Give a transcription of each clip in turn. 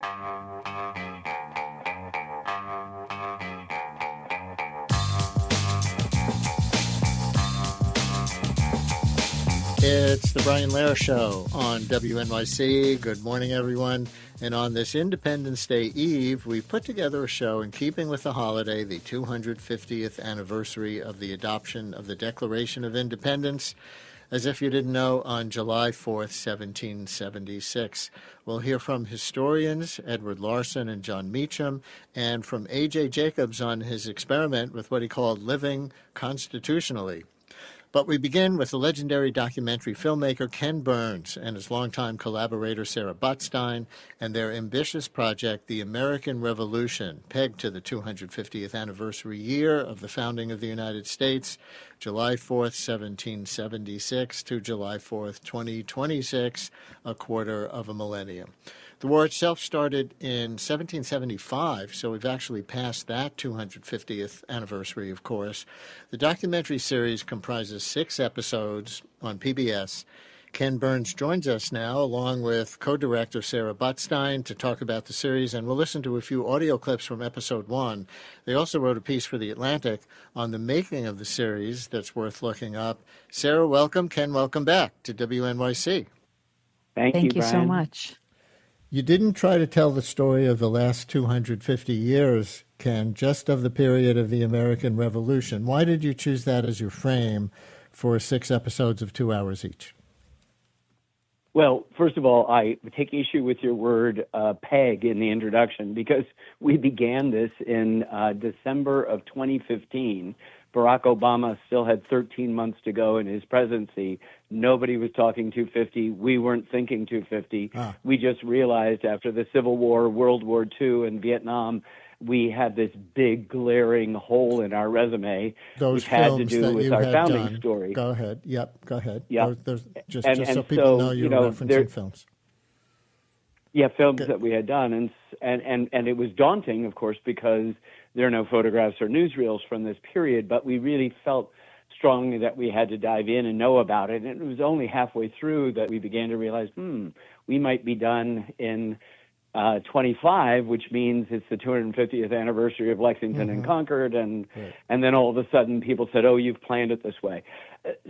It's the Brian Lehrer Show on WNYC. Good morning, everyone. And on this Independence Day Eve, we put together a show in keeping with the holiday, the 250th anniversary of the adoption of the Declaration of Independence. As if you didn't know, on July 4th, 1776. We'll hear from historians Edward Larson and Jon Meacham, and from A.J. Jacobs on his experiment with what he called living constitutionally. But we begin with the legendary documentary filmmaker Ken Burns and his longtime collaborator Sarah Botstein and their ambitious project, The American Revolution, pegged to the 250th anniversary year of the founding of the United States, July 4th, 1776 to July 4th, 2026, a quarter of a millennium. The war itself started in 1775, so we've actually passed that 250th anniversary, of course. The documentary series comprises 6 episodes on PBS. Ken Burns joins us now, along with co-director Sarah Botstein, to talk about the series, and we'll listen to a few audio clips from episode 1. They also wrote a piece for The Atlantic on the making of the series that's worth looking up. Sarah, welcome. Ken, welcome back to WNYC. Thank you, Brian. So much. You didn't try to tell the story of the last 250 years, Ken, just of the period of the American Revolution. Why did you choose that as your frame for 6 episodes of 2 hours each? Well, first of all, I take issue with your word peg in the introduction, because we began this in December of 2015. Barack Obama still had 13 months to go in his presidency. Nobody was talking 250. We weren't thinking 250. We just realized after the Civil War, World War II, and Vietnam, we had this big glaring hole in our resume, which had to do with our founding story. Go ahead. Yep, go ahead. Yeah. Just so people know you're referencing films. Yeah, films that we had done. And it was daunting, of course, because there are no photographs or newsreels from this period, but we really felt strongly that we had to dive in and know about it. And it was only halfway through that we began to realize, we might be done in 25, which means it's the 250th anniversary of Lexington and Concord. And then all of a sudden people said, oh, you've planned it this way.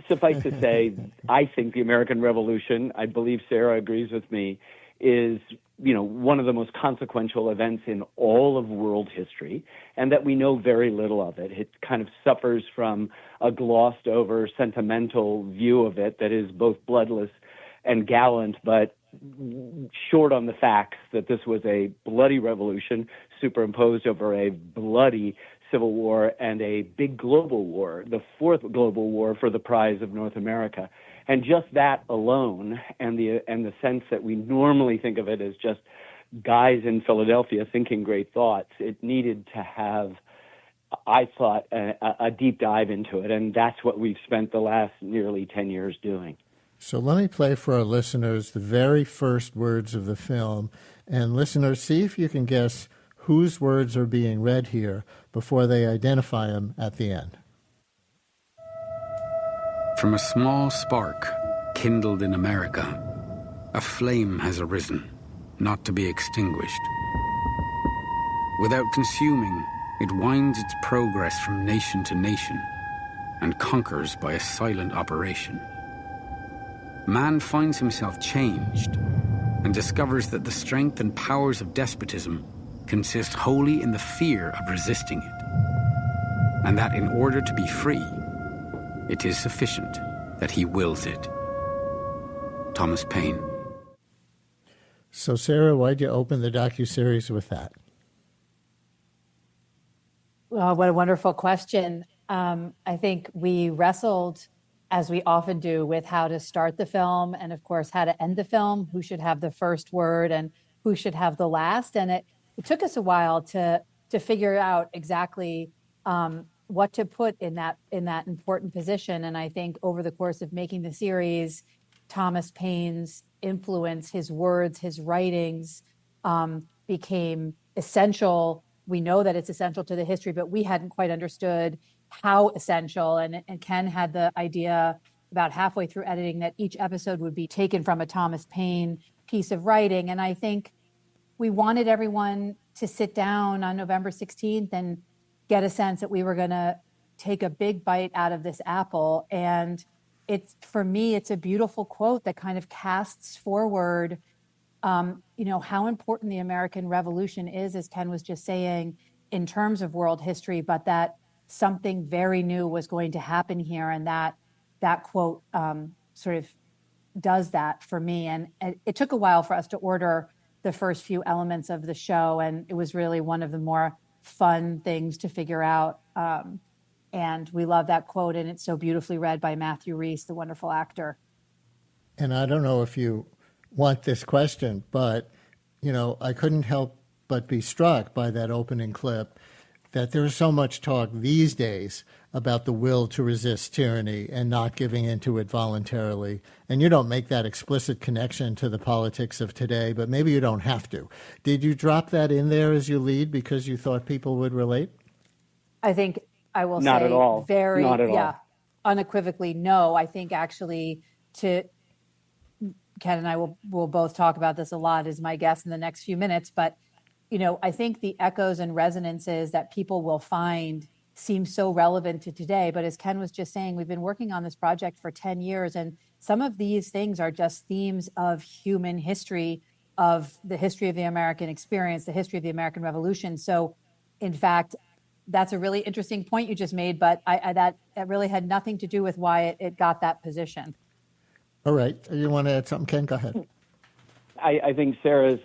Suffice to say, I think the American Revolution, I believe Sarah agrees with me, is one of the most consequential events in all of world history, and that we know very little of it. It kind of suffers from a glossed over sentimental view of it that is both bloodless and gallant, but short on the facts that this was a bloody revolution superimposed over a bloody civil war and a big global war, the 4th global war for the prize of North America. And just that alone, and the sense that we normally think of it as just guys in Philadelphia thinking great thoughts, it needed to have, I thought, a deep dive into it. And that's what we've spent the last nearly 10 years doing. So let me play for our listeners the very first words of the film. And listeners, see if you can guess whose words are being read here before they identify them at the end. From a small spark kindled in America, a flame has arisen, not to be extinguished. Without consuming, it winds its progress from nation to nation and conquers by a silent operation. Man finds himself changed and discovers that the strength and powers of despotism consist wholly in the fear of resisting it, and that in order to be free, it is sufficient that he wills it. Thomas Paine. So, Sarah, why'd you open the docuseries with that? Well, what a wonderful question. I think we wrestled, as we often do, with how to start the film and, of course, how to end the film, who should have the first word and who should have the last. And it took us a while to figure out exactly what to put in that important position. And I think over the course of making the series, Thomas Paine's influence, his words, his writings became essential. We know that it's essential to the history, but we hadn't quite understood how essential. And Ken had the idea about halfway through editing that each episode would be taken from a Thomas Paine piece of writing. And I think we wanted everyone to sit down on November 16th and get a sense that we were going to take a big bite out of this apple. And for me, it's a beautiful quote that kind of casts forward, how important the American Revolution is, as Ken was just saying, in terms of world history, but that something very new was going to happen here. And that quote sort of does that for me. And it took a while for us to order the first few elements of the show. And it was really one of the more fun things to figure out. And we love that quote. And it's so beautifully read by Matthew Rhys, the wonderful actor. And I don't know if you want this question, but, I couldn't help but be struck by that opening clip that there's so much talk these days about the will to resist tyranny and not giving into it voluntarily. And you don't make that explicit connection to the politics of today, but maybe you don't have to. Did you drop that in there as you lead because you thought people would relate? I think I will not say at all. Very, not at all. Unequivocally, no. I think actually Ken and I will both talk about this a lot as my guest in the next few minutes, but I think the echoes and resonances that people will find seem so relevant to today. But as Ken was just saying, we've been working on this project for 10 years, and some of these things are just themes of human history, of the history of the American experience, the history of the American Revolution. So, in fact, that's a really interesting point you just made, but that really had nothing to do with why it got that position. All right. You want to add something, Ken? Go ahead. I think Sarah's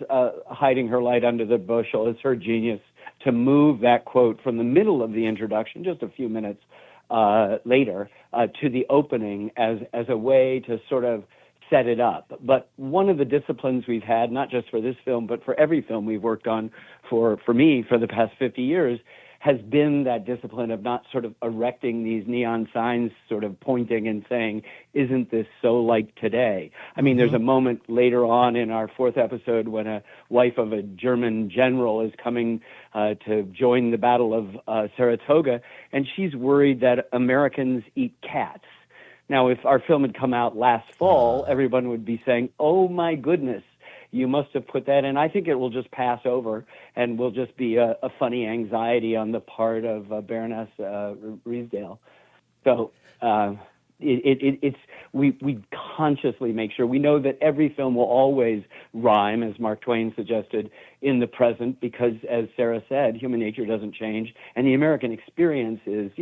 hiding her light under the bushel. It's her genius to move that quote from the middle of the introduction, just a few minutes later, to the opening as a way to sort of set it up. But one of the disciplines we've had, not just for this film, but for every film we've worked on for me for the past 50 years, has been that discipline of not sort of erecting these neon signs, sort of pointing and saying, isn't this so like today? I mean, there's a moment later on in our fourth episode when a wife of a German general is coming to join the Battle of Saratoga, and she's worried that Americans eat cats. Now, if our film had come out last fall, everyone would be saying, oh my goodness, you must have put that in. I think it will just pass over and will just be a funny anxiety on the part of Baroness Riesdale. So we consciously make sure. We know that every film will always rhyme, as Mark Twain suggested, in the present, because, as Sarah said, human nature doesn't change. And the American experience is,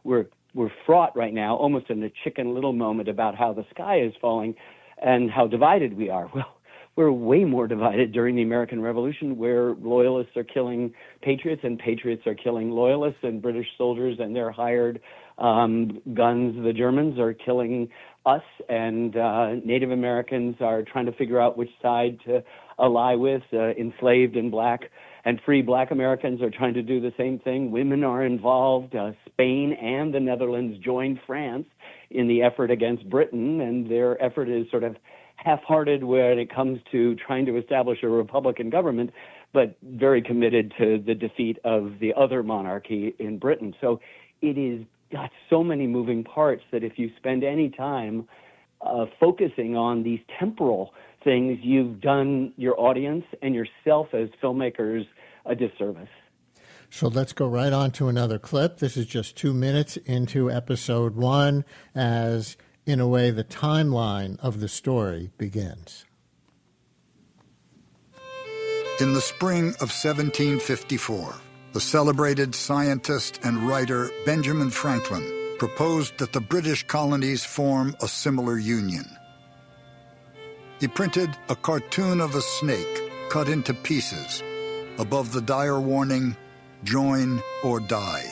we're fraught right now, almost in a Chicken Little moment, about how the sky is falling and how divided we are. Well, we're way more divided during the American Revolution, where loyalists are killing patriots and patriots are killing loyalists, and British soldiers and their hired guns, the Germans, are killing us, and Native Americans are trying to figure out which side to ally with. Enslaved and black and free black Americans are trying to do the same thing. Women are involved. Spain and the Netherlands joined France in the effort against Britain, and their effort is sort of half-hearted when it comes to trying to establish a Republican government, but very committed to the defeat of the other monarchy in Britain. So it is got so many moving parts that if you spend any time focusing on these temporal things, you've done your audience and yourself as filmmakers a disservice. So let's go right on to another clip. This is just 2 minutes into episode 1 as, in a way, the timeline of the story begins. In the spring of 1754, the celebrated scientist and writer Benjamin Franklin proposed that the British colonies form a similar union. He printed a cartoon of a snake cut into pieces above the dire warning, "Join or die."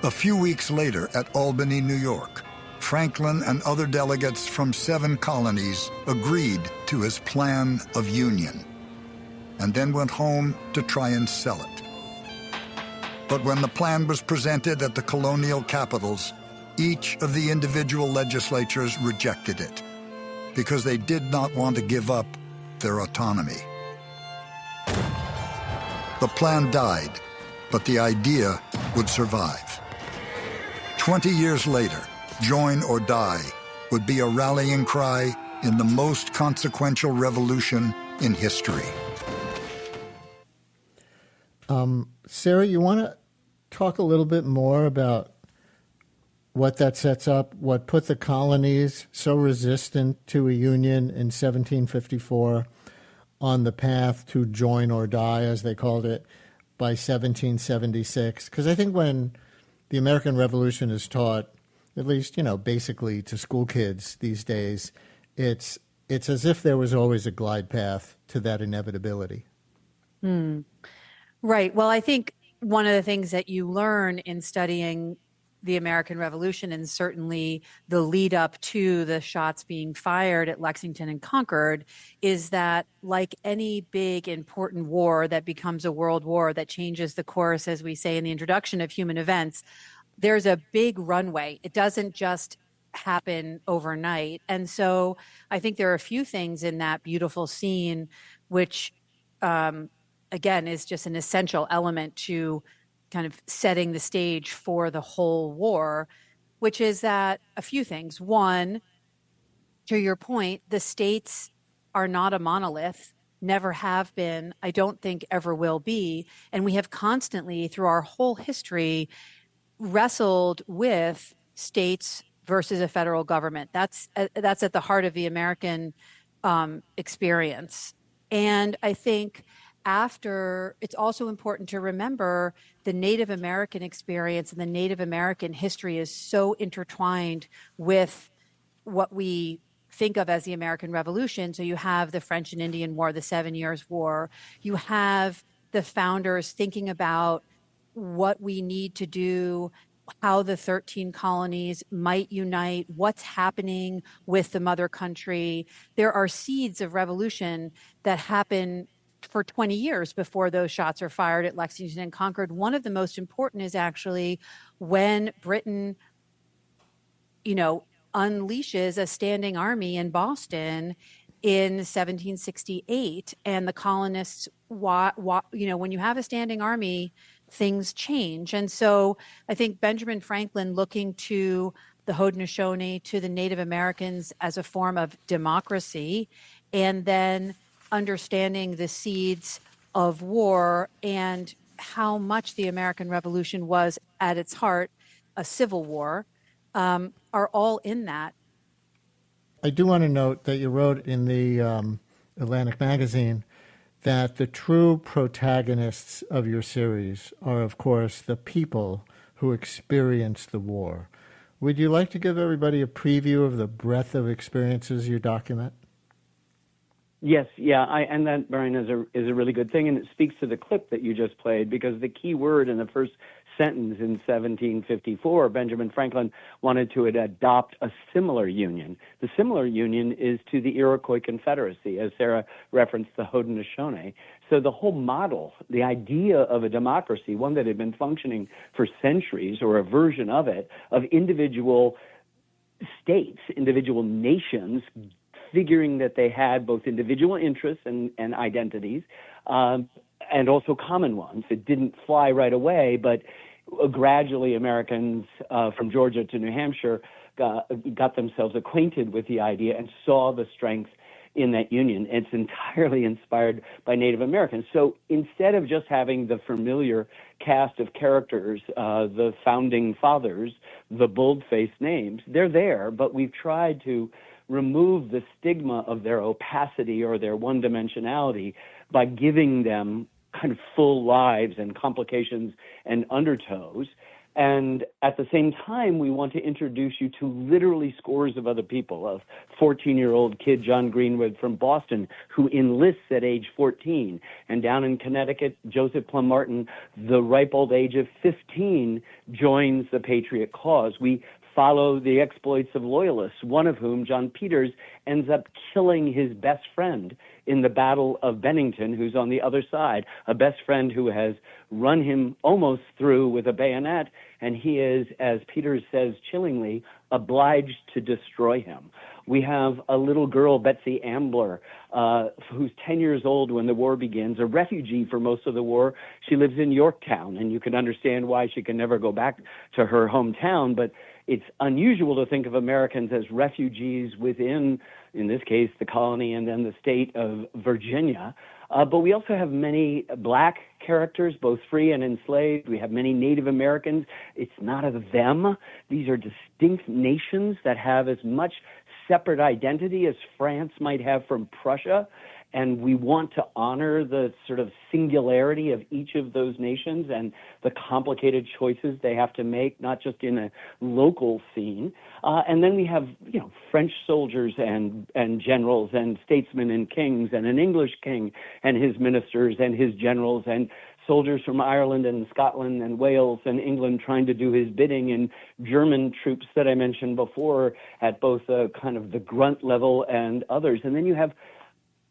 A few weeks later at Albany, New York, Franklin and other delegates from 7 colonies agreed to his plan of union, and then went home to try and sell it. But when the plan was presented at the colonial capitals, each of the individual legislatures rejected it, because they did not want to give up their autonomy. The plan died, but the idea would survive. 20 years later, "Join or die" would be a rallying cry in the most consequential revolution in history. Sarah, you want to talk a little bit more about what that sets up, what put the colonies so resistant to a union in 1754 on the path to join or die, as they called it, by 1776? Because I think when the American Revolution is taught, at least, basically to school kids these days, it's as if there was always a glide path to that inevitability. Right. Well, I think one of the things that you learn in studying the American Revolution, and certainly the lead up to the shots being fired at Lexington and Concord, is that like any big important war that becomes a world war that changes the course, as we say in the introduction, of human events, there's a big runway. It doesn't just happen overnight. And so I think there are a few things in that beautiful scene which, again, is just an essential element to kind of setting the stage for the whole war, which is that a few things. One, to your point, the states are not a monolith, never have been, I don't think ever will be. And we have constantly, through our whole history, wrestled with states versus a federal government. That's at the heart of the American experience. And I think it's also important to remember the Native American experience, and the Native American history is so intertwined with what we think of as the American Revolution. So you have the French and Indian War, the 7 Years' War. You have the founders thinking about what we need to do, how the 13 colonies might unite, what's happening with the mother country. There are seeds of revolution that happen for 20 years before those shots are fired at Lexington and Concord. One of the most important is actually when Britain, unleashes a standing army in Boston in 1768, and the colonists, when you have a standing army, things change. And so I think Benjamin Franklin looking to the Haudenosaunee, to the Native Americans as a form of democracy, and then understanding the seeds of war and how much the American Revolution was at its heart a civil war, are all in that. I do want to note that you wrote in the Atlantic magazine that the true protagonists of your series are, of course, the people who experienced the war. Would you like to give everybody a preview of the breadth of experiences you document? Yes, yeah, and that, Brian, is a really good thing, and it speaks to the clip that you just played, because the key word in the first sentence in 1754, Benjamin Franklin wanted to adopt a similar union. The similar union is to the Iroquois Confederacy, as Sarah referenced the Haudenosaunee. So the whole model, the idea of a democracy, one that had been functioning for centuries, or a version of it, of individual states, individual nations, figuring that they had both individual interests and identities, and also common ones. It didn't fly right away, but gradually Americans from Georgia to New Hampshire got themselves acquainted with the idea and saw the strength in that union. It's entirely inspired by Native Americans. So instead of just having the familiar cast of characters, the founding fathers, the bold-faced names, they're there, but we've tried to remove the stigma of their opacity or their one-dimensionality by giving them kind of full lives and complications and undertows. And at the same time, we want to introduce you to literally scores of other people. A 14-year-old kid, John Greenwood from Boston, who enlists at age 14. And down in Connecticut, Joseph Plum Martin, the ripe old age of 15, joins the Patriot cause. We follow the exploits of loyalists, one of whom, John Peters, ends up killing his best friend in the Battle of Bennington, who's on the other side, a best friend who has run him almost through with a bayonet, and he is, as Peters says chillingly, obliged to destroy him. We have a little girl, Betsy Ambler, who's 10 years old when the war begins, a refugee for most of the war. She lives in Yorktown, and you can understand why she can never go back to her hometown, but it's unusual to think of Americans as refugees within, in this case, the colony and then the state of Virginia. But we also have many black characters, both free and enslaved. We have many Native Americans. It's not a them. These are distinct nations that have as much separate identity as France might have from Prussia. And we want to honor the sort of singularity of each of those nations and the complicated choices they have to make, not just in a local scene. And then we have, French soldiers and generals and statesmen and kings and an English king and his ministers and his generals and soldiers from Ireland and Scotland and Wales and England trying to do his bidding, and German troops that I mentioned before at both kind of the grunt level and others. And then you have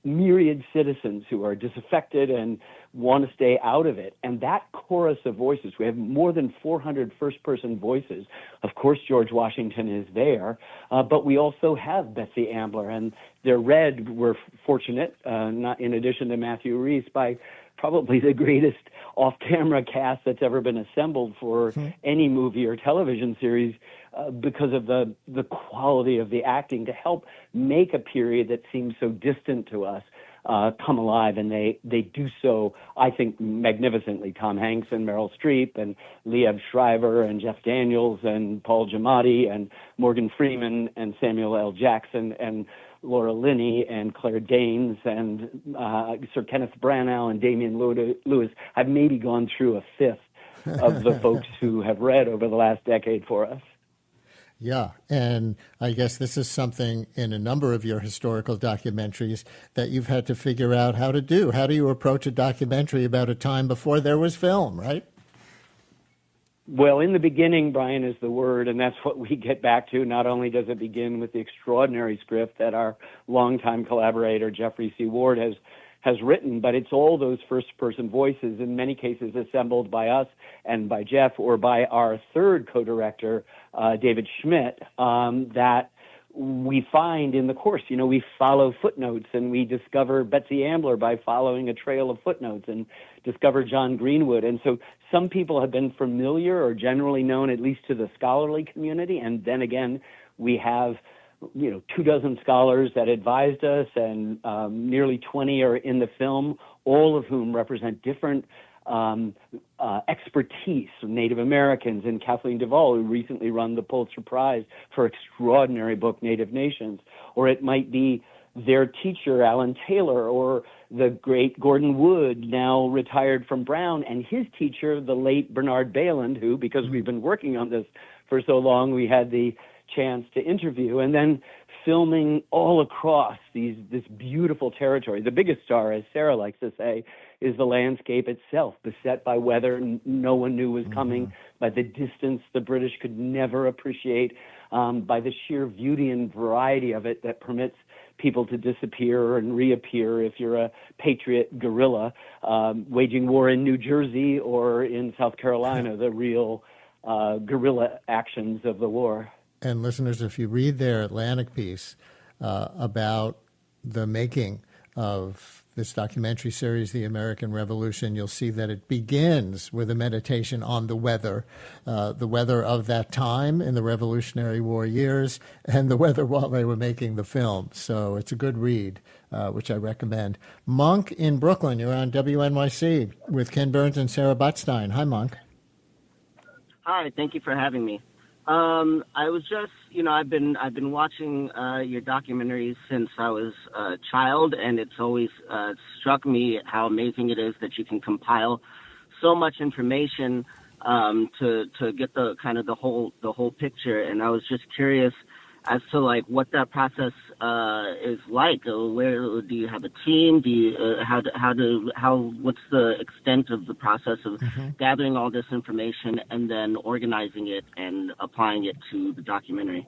myriad citizens who are disaffected and want to stay out of it. And that chorus of voices, we have more than 400 first-person voices. Of course, George Washington is there, but we also have Betsy Ambler, and they're read, we're fortunate, not in addition to Matthew Rhys, by probably the greatest off-camera cast that's ever been assembled for any movie or television series, because of the quality of the acting to help make a period that seems so distant to us come alive. And they do so, I think, magnificently. Tom Hanks and Meryl Streep and Liev Schreiber and Jeff Daniels and Paul Giamatti and Morgan Freeman and Samuel L. Jackson and Laura Linney and Claire Danes and Sir Kenneth Branagh and Damian Lewis. I've maybe gone through a fifth of the folks who have read over the last decade for us. Yeah, and I guess this is something in a number of your historical documentaries that you've had to figure out how to do. How do you approach a documentary about a time before there was film, right? Well, in the beginning, Brian, is the word, and that's what we get back to. Not only does it begin with the extraordinary script that our longtime collaborator, Jeffrey C. Ward, has written, but it's all those first-person voices, in many cases assembled by us and by Jeff or by our third co-director, David Schmidt, that we find in the course. We follow footnotes, and we discover Betsy Ambler by following a trail of footnotes and discover John Greenwood. And so some people have been familiar or generally known, at least to the scholarly community, and then again, we have 24 scholars that advised us, and nearly 20 are in the film, all of whom represent different expertise. Native Americans and Kathleen Duvall, who recently won the Pulitzer Prize for extraordinary book, Native Nations. Or it might be their teacher, Alan Taylor, or the great Gordon Wood, now retired from Brown, and his teacher, the late Bernard Bayland, who, because we've been working on this for so long, we had the chance to interview, and then filming all across this beautiful territory. The biggest star, as Sarah likes to say, is the landscape itself, beset by weather no one knew was coming, by the distance the British could never appreciate, by the sheer beauty and variety of it that permits people to disappear and reappear if you're a patriot guerrilla waging war in New Jersey or in South Carolina, the real guerrilla actions of the war. And listeners, if you read their Atlantic piece about the making of this documentary series, The American Revolution, you'll see that it begins with a meditation on the weather of that time in the Revolutionary War years, and the weather while they were making the film. So it's a good read, which I recommend. Monk in Brooklyn, you're on WNYC with Ken Burns and Sarah Botstein. Hi, Monk. Hi, thank you for having me. I was just, I've been watching your documentaries since I was a child, and it's always struck me how amazing it is that you can compile so much information to get the kind of the whole picture. And I was just curious as to what that process is like. Where do you have a team? Do you what's the extent of the process of gathering all this information and then organizing it and applying it to the documentary?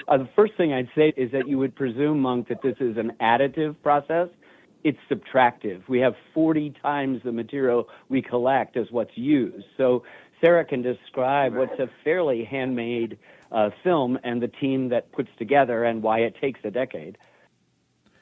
The first thing I'd say is that you would presume, Monk, that this is an additive process. It's subtractive. We have 40 times the material we collect as what's used. So Sarah can describe what's a fairly handmade film and the team that puts together and why it takes a decade.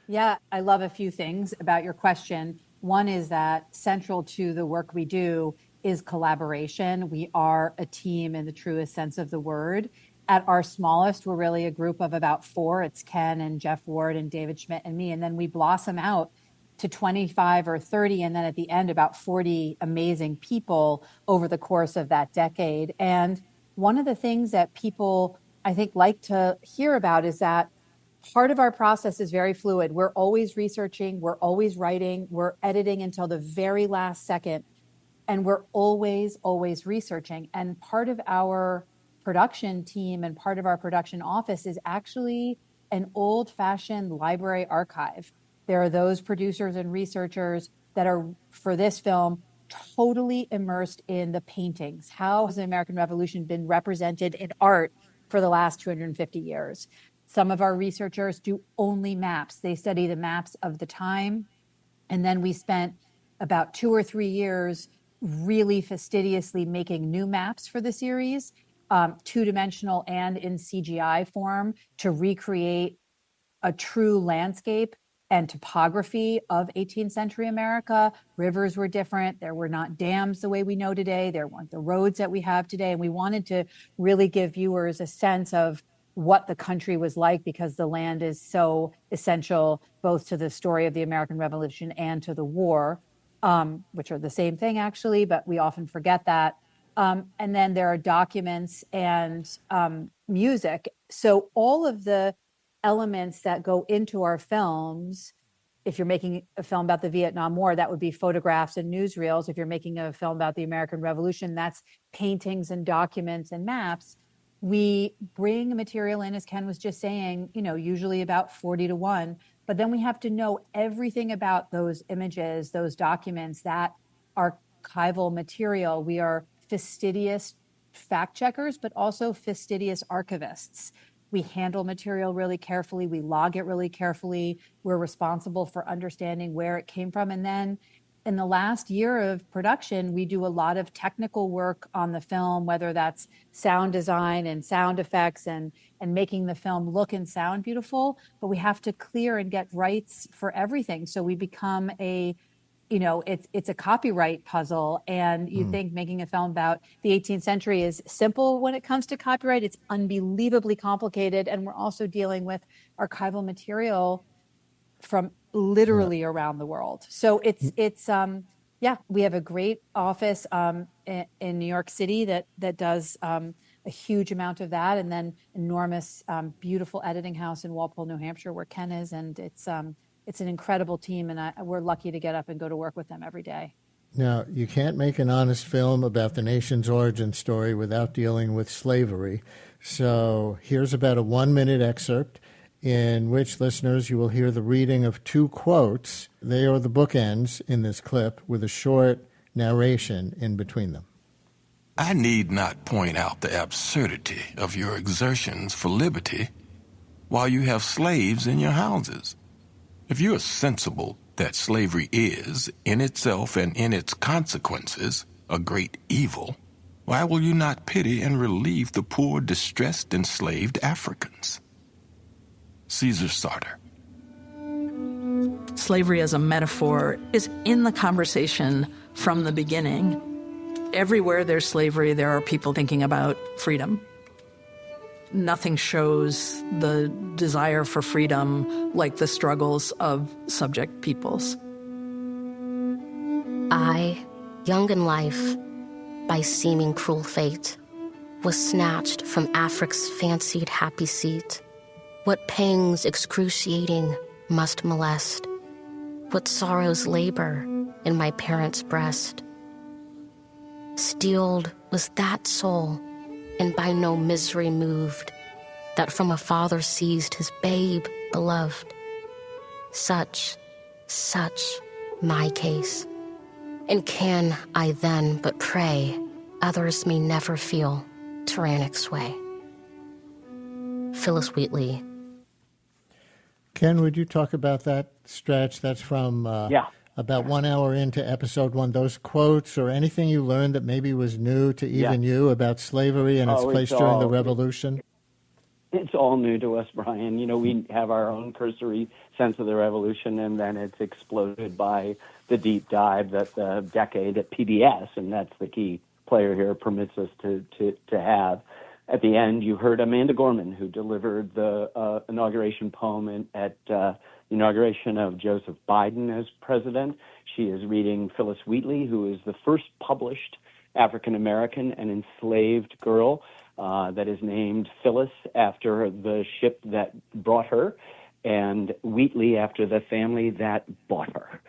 Yeah, I love a few things about your question. One is that central to the work we do is collaboration. We are a team in the truest sense of the word. At our smallest, we're really a group of about 4. It's Ken and Jeff Ward and David Schmidt and me. And then we blossom out to 25 or 30, and then at the end, about 40 amazing people over the course of that decade. And one of the things that people, I think, like to hear about is that part of our process is very fluid. We're always researching, we're always writing, we're editing until the very last second, and we're always researching. And part of our production team and part of our production office is actually an old-fashioned library archive. There are those producers and researchers that are, for this film, totally immersed in the paintings. How has the American Revolution been represented in art for the last 250 years? Some of our researchers do only maps. They study the maps of the time. And then we spent about 2 or 3 years really fastidiously making new maps for the series, 2-dimensional and in CGI form, to recreate a true landscape and topography of 18th century America. Rivers were different. There were not dams the way we know today. There weren't the roads that we have today. And we wanted to really give viewers a sense of what the country was like, because the land is so essential both to the story of the American Revolution and to the war, which are the same thing actually, but we often forget that. And then there are documents and music. So all of the elements that go into our films, if you're making a film about the Vietnam War, that would be photographs and newsreels. If you're making a film about the American Revolution, that's paintings and documents and maps. We bring material in, as Ken was just saying, usually about 40 to 1, but then we have to know everything about those images, those documents, that archival material. We are fastidious fact checkers, but also fastidious archivists. We handle material really carefully. We log it really carefully. We're responsible for understanding where it came from. And then in the last year of production, we do a lot of technical work on the film, whether that's sound design and sound effects and making the film look and sound beautiful. But we have to clear and get rights for everything. So we become it's a copyright puzzle. And you think making a film about the 18th century is simple when it comes to copyright. It's unbelievably complicated. And we're also dealing with archival material from literally around the world. So it's we have a great office in New York City that does a huge amount of that, and then enormous, beautiful editing house in Walpole, New Hampshire, where Ken is, and it's an incredible team, and we're lucky to get up and go to work with them every day. Now, you can't make an honest film about the nation's origin story without dealing with slavery. So here's about a 1-minute excerpt in which, listeners, you will hear the reading of 2 quotes. They are the bookends in this clip, with a short narration in between them. I need not point out the absurdity of your exertions for liberty while you have slaves in your houses. If you are sensible that slavery is, in itself and in its consequences, a great evil, why will you not pity and relieve the poor, distressed, enslaved Africans? Caesar Sartor. Slavery as a metaphor is in the conversation from the beginning. Everywhere there's slavery, there are people thinking about freedom. Nothing shows the desire for freedom like the struggles of subject peoples. I, young in life, by seeming cruel fate, was snatched from Afric's fancied happy seat. What pangs excruciating must molest, what sorrows labor in my parents' breast. Steeled was that soul, and by no misery moved, that from a father seized his babe beloved. Such my case. And can I then but pray others may never feel tyrannic sway. Phyllis Wheatley. Ken, would you talk about that stretch? That's from about 1 hour into episode 1. Those quotes or anything you learned that maybe was new to even you about slavery and its place during the Revolution? It's all new to us, Brian. We have our own cursory sense of the revolution, and then it's exploded by the deep dive that the decade at PBS, and that's the key player here, permits us to have. At the end, you heard Amanda Gorman, who delivered the inauguration poem at the inauguration of Joseph Biden as president. She is reading Phyllis Wheatley, who is the first published African-American and enslaved girl that is named Phyllis after the ship that brought her, and Wheatley after the family that bought her.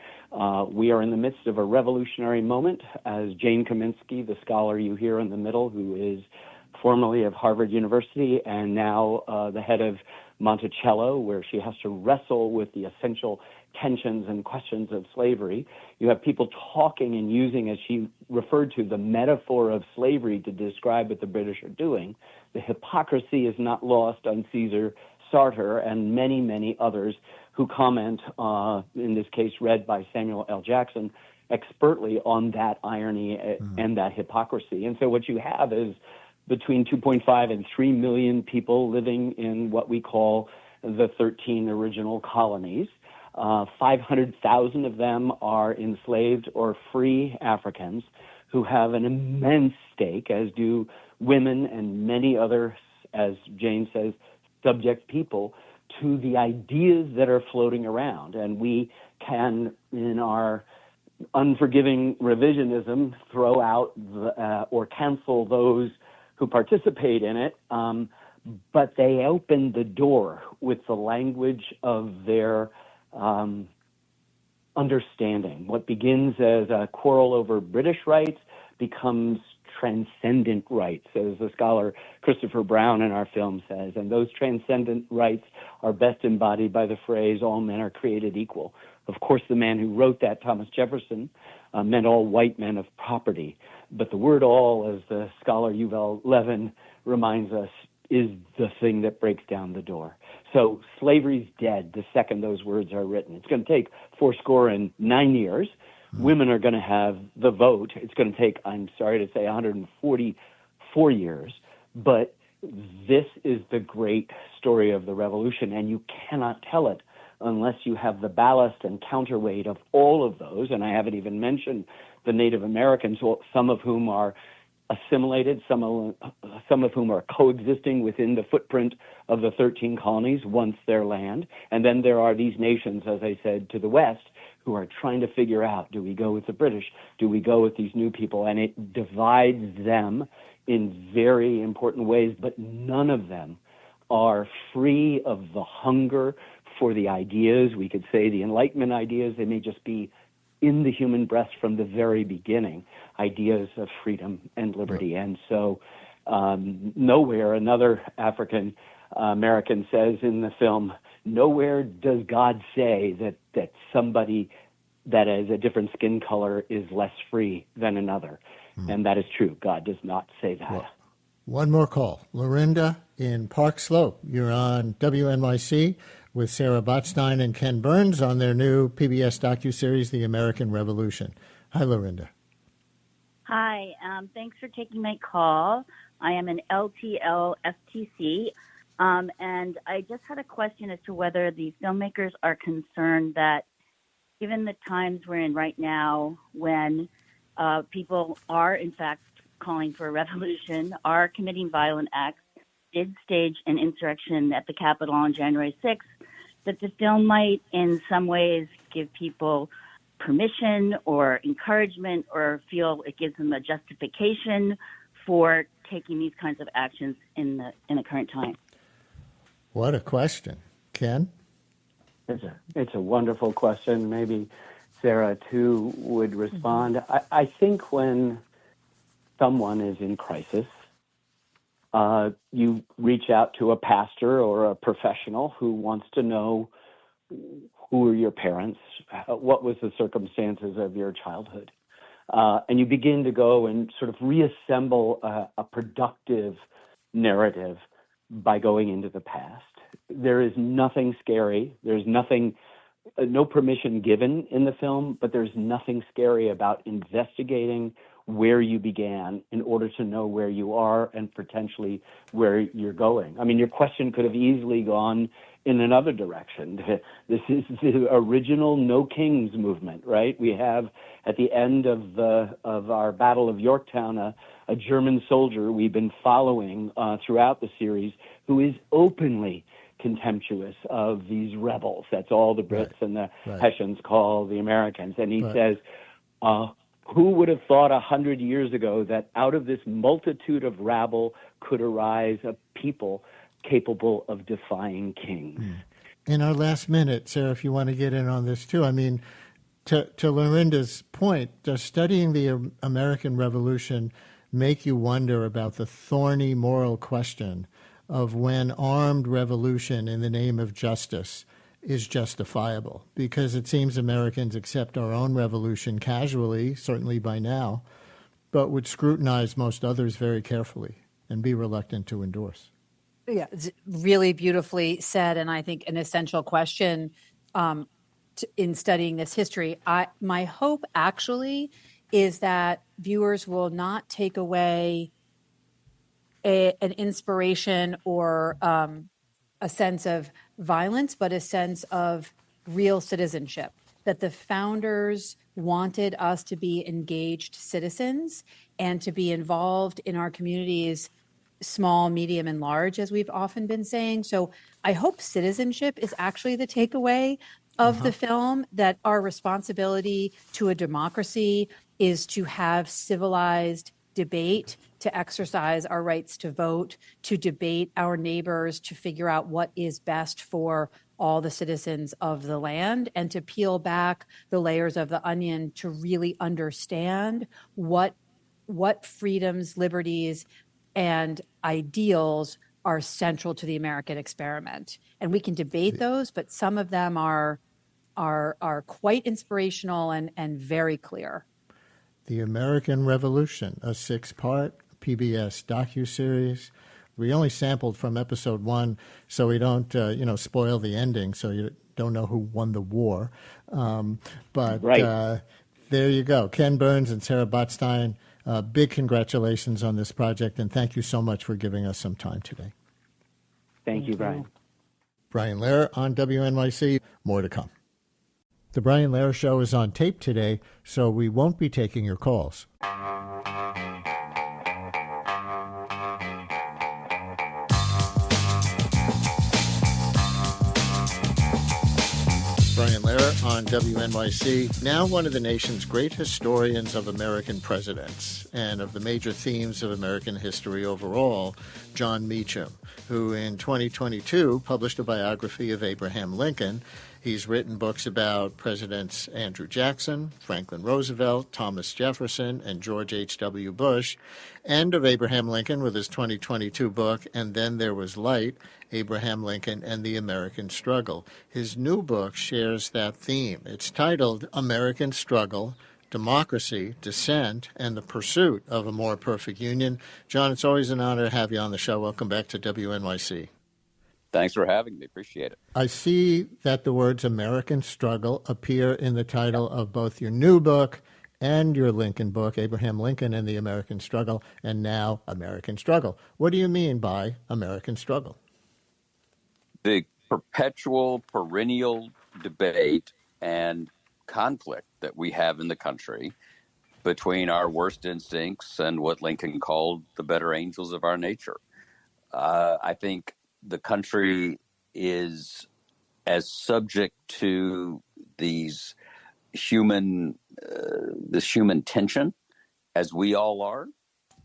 We are in the midst of a revolutionary moment, as Jane Kaminsky, the scholar you hear in the middle, who is formerly of Harvard University and now the head of Monticello, where she has to wrestle with the essential tensions and questions of slavery. You have people talking and using, as she referred to, the metaphor of slavery to describe what the British are doing. The hypocrisy is not lost on Caesar Sartor and many, many others who comment, in this case read by Samuel L. Jackson, expertly on that irony and that hypocrisy. And so what you have is between 2.5 and 3 million people living in what we call the 13 original colonies. 500,000 of them are enslaved or free Africans who have an immense stake, as do women and many other, as Jane says, subject people, to the ideas that are floating around. And we can, in our unforgiving revisionism, throw out or cancel those who participate in it, but they open the door with the language of their understanding. What begins as a quarrel over British rights becomes transcendent rights, as the scholar Christopher Brown in our film says, and those transcendent rights are best embodied by the phrase, all men are created equal. Of course, the man who wrote that, Thomas Jefferson, meant all white men of property, but the word all, as the scholar Yuval Levin reminds us, is the thing that breaks down the door. So slavery's dead the second those words are written. It's going to take 49 years. Women are going to have the vote. It's going to take, I'm sorry to say, 144 years. But this is the great story of the revolution, and you cannot tell it unless you have the ballast and counterweight of all of those. And I haven't even mentioned the Native Americans, some of whom are assimilated, some of whom are coexisting within the footprint of the 13 colonies, once their land. And then there are these nations, as I said, to the west, who are trying to figure out, do we go with the British? Do we go with these new people? And it divides them in very important ways, but none of them are free of the hunger for the ideas. We could say the Enlightenment ideas. They may just be in the human breast from the very beginning, ideas of freedom and liberty. And so nowhere, another African American says in the film, nowhere does God say that somebody that has a different skin color is less free than another. And that is true. God does not say that. Well, one more call. Lorinda in Park Slope. You're on WNYC with Sarah Botstein and Ken Burns on their new PBS docuseries, The American Revolution. Hi, Lorinda. Hi. Thanks for taking my call. I am an LTL FTC, and I just had a question as to whether the filmmakers are concerned that given the times we're in right now when people are, in fact, calling for a revolution, are committing violent acts, did stage an insurrection at the Capitol on January 6th, that the film might in some ways give people permission or encouragement or feel it gives them a justification for taking these kinds of actions in the current time. What a question. Ken? It's a wonderful question. Maybe Sarah, too, would respond. I think when someone is in crisis, you reach out to a pastor or a professional who wants to know who are your parents, what was the circumstances of your childhood. And you begin to go and sort of reassemble a productive narrative by going into the past. There is nothing scary. There's nothing, no permission given in the film, but there's nothing scary about investigating where you began in order to know where you are and potentially where you're going. I mean, your question could have easily gone in another direction. This is the original No Kings movement, right? We have at the end of our Battle of Yorktown a German soldier we've been following throughout the series who is openly contemptuous of these rebels. That's all the Brits and the Hessians call the Americans. And he says, who would have thought 100 years ago that out of this multitude of rabble could arise a people capable of defying kings? In our last minute, Sarah, if you want to get in on this too, I mean, to Lorinda's point, does studying the American Revolution make you wonder about the thorny moral question of when armed revolution in the name of justice is justifiable? Because it seems Americans accept our own revolution casually, certainly by now, but would scrutinize most others very carefully and be reluctant to endorse. Yeah, it's really beautifully said, and I think an essential question in studying this history. My hope actually is that viewers will not take away an inspiration or a sense of violence, but a sense of real citizenship, that the founders wanted us to be engaged citizens and to be involved in our communities, small, medium, and large, as we've often been saying. So I hope citizenship is actually the takeaway of the film, that our responsibility to a democracy is to have civilized debate, to exercise our rights to vote, to debate our neighbors, to figure out what is best for all the citizens of the land, and to peel back the layers of the onion to really understand what freedoms, liberties, and ideals are central to the American experiment. And we can debate those, but some of them are quite inspirational and very clear. The American Revolution, a 6-part PBS docuseries. We only sampled from episode 1, so we don't, spoil the ending, so you don't know who won the war. But there you go. Ken Burns and Sarah Botstein, big congratulations on this project, and thank you so much for giving us some time today. Thank you, Brian. Brian Lehrer on WNYC. More to come. The Brian Lehrer Show is on tape today, so we won't be taking your calls. Brian Lehrer on WNYC, now one of the nation's great historians of American presidents and of the major themes of American history overall, Jon Meacham, who in 2022 published a biography of Abraham Lincoln. He's written books about Presidents Andrew Jackson, Franklin Roosevelt, Thomas Jefferson, and George H.W. Bush, and of Abraham Lincoln with his 2022 book, And Then There Was Light, Abraham Lincoln and the American Struggle. His new book shares that theme. It's titled American Struggle, Democracy, Dissent, and the Pursuit of a More Perfect Union. Jon, it's always an honor to have you on the show. Welcome back to WNYC. Thanks for having me. Appreciate it. I see that the words American Struggle appear in the title of both your new book and your Lincoln book, Abraham Lincoln and the American Struggle, and now American Struggle. What do you mean by American Struggle? The perpetual, perennial debate and conflict that we have in the country between our worst instincts and what Lincoln called the better angels of our nature. I think the country is as subject to this human tension as we all are.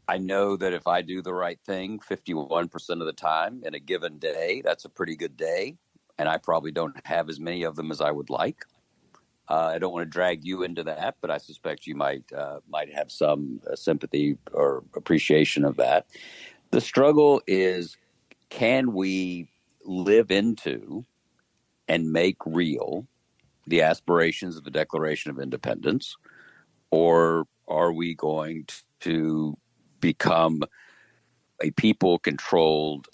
I know that if I do the right thing 51% of the time in a given day, that's a pretty good day. And I probably don't have as many of them as I would like. I don't want to drag you into that, but I suspect you might have some sympathy or appreciation of that. The struggle is, can we live into and make real the aspirations of the Declaration of Independence, or are we going to become a people controlled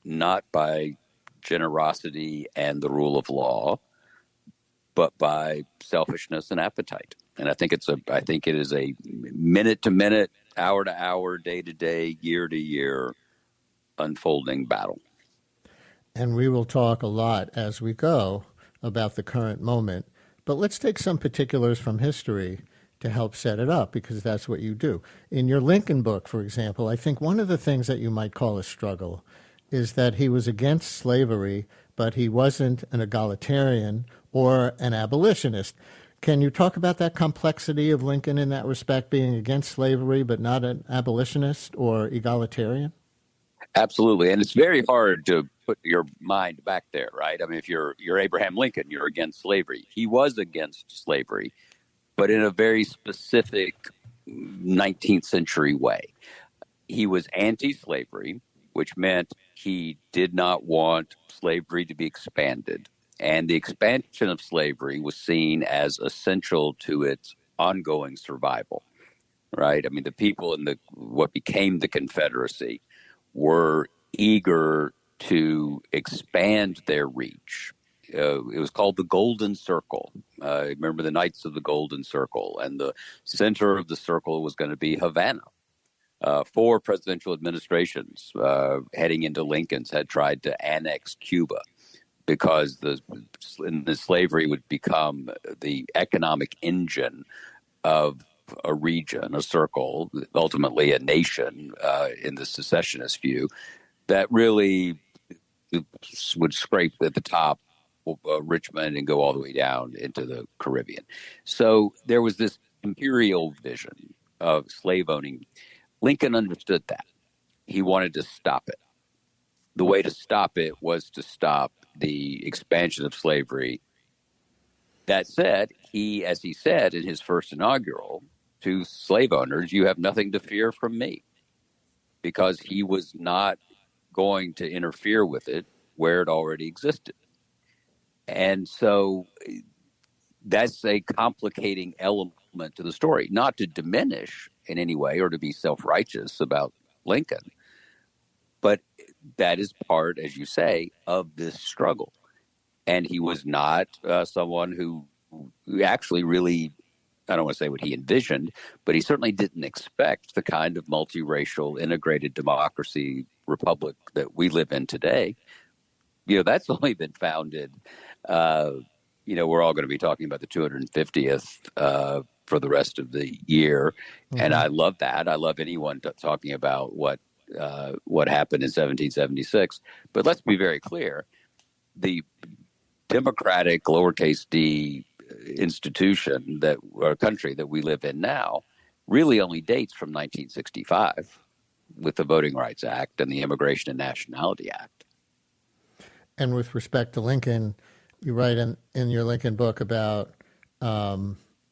not by generosity and the rule of law, but by selfishness and appetite. And I think it is a minute to minute, hour to hour, day to day, year to year unfolding battle. And we will talk a lot as we go about the current moment. But let's take some particulars from history to help set it up, because that's what you do. In your Lincoln book, for example, I think one of the things that you might call a struggle is that he was against slavery, but he wasn't an egalitarian or an abolitionist. Can you talk about that complexity of Lincoln in that respect, being against slavery but not an abolitionist or egalitarian? Absolutely. And it's very hard to put your mind back there, right? I mean, if you're Abraham Lincoln, you're against slavery. He was against slavery, but in a very specific 19th century way. He was anti-slavery, which meant he did not want slavery to be expanded. And the expansion of slavery was seen as essential to its ongoing survival, right? I mean, the people in what became the Confederacy were eager to expand their reach. It was called the Golden Circle. Remember the Knights of the Golden Circle, and the center of the circle was going to be Havana. 4 presidential administrations heading into Lincoln's had tried to annex Cuba because the slavery would become the economic engine of a region, a circle, ultimately a nation in the secessionist view, that really would scrape at the top Richmond and go all the way down into the Caribbean. So there was this imperial vision of slave owning. Lincoln understood that. He wanted to stop it. The way to stop it was to stop the expansion of slavery. That said, as he said in his first inaugural to slave owners, you have nothing to fear from me, because he was not going to interfere with it where it already existed. And so that's a complicating element to the story, not to diminish in any way or to be self-righteous about Lincoln, but that is part, as you say, of this struggle. And he was not someone who actually really, I don't want to say what he envisioned, but he certainly didn't expect the kind of multiracial, integrated democracy republic that we live in today. You know, that's only been founded, we're all going to be talking about the 250th for the rest of the year. Mm-hmm. And I love that. I love anyone talking about what happened in 1776. But let's be very clear. The democratic, lowercase d, institution or country that we live in now really only dates from 1965 with the Voting Rights Act and the Immigration and Nationality Act. And with respect to Lincoln, you write in your Lincoln book about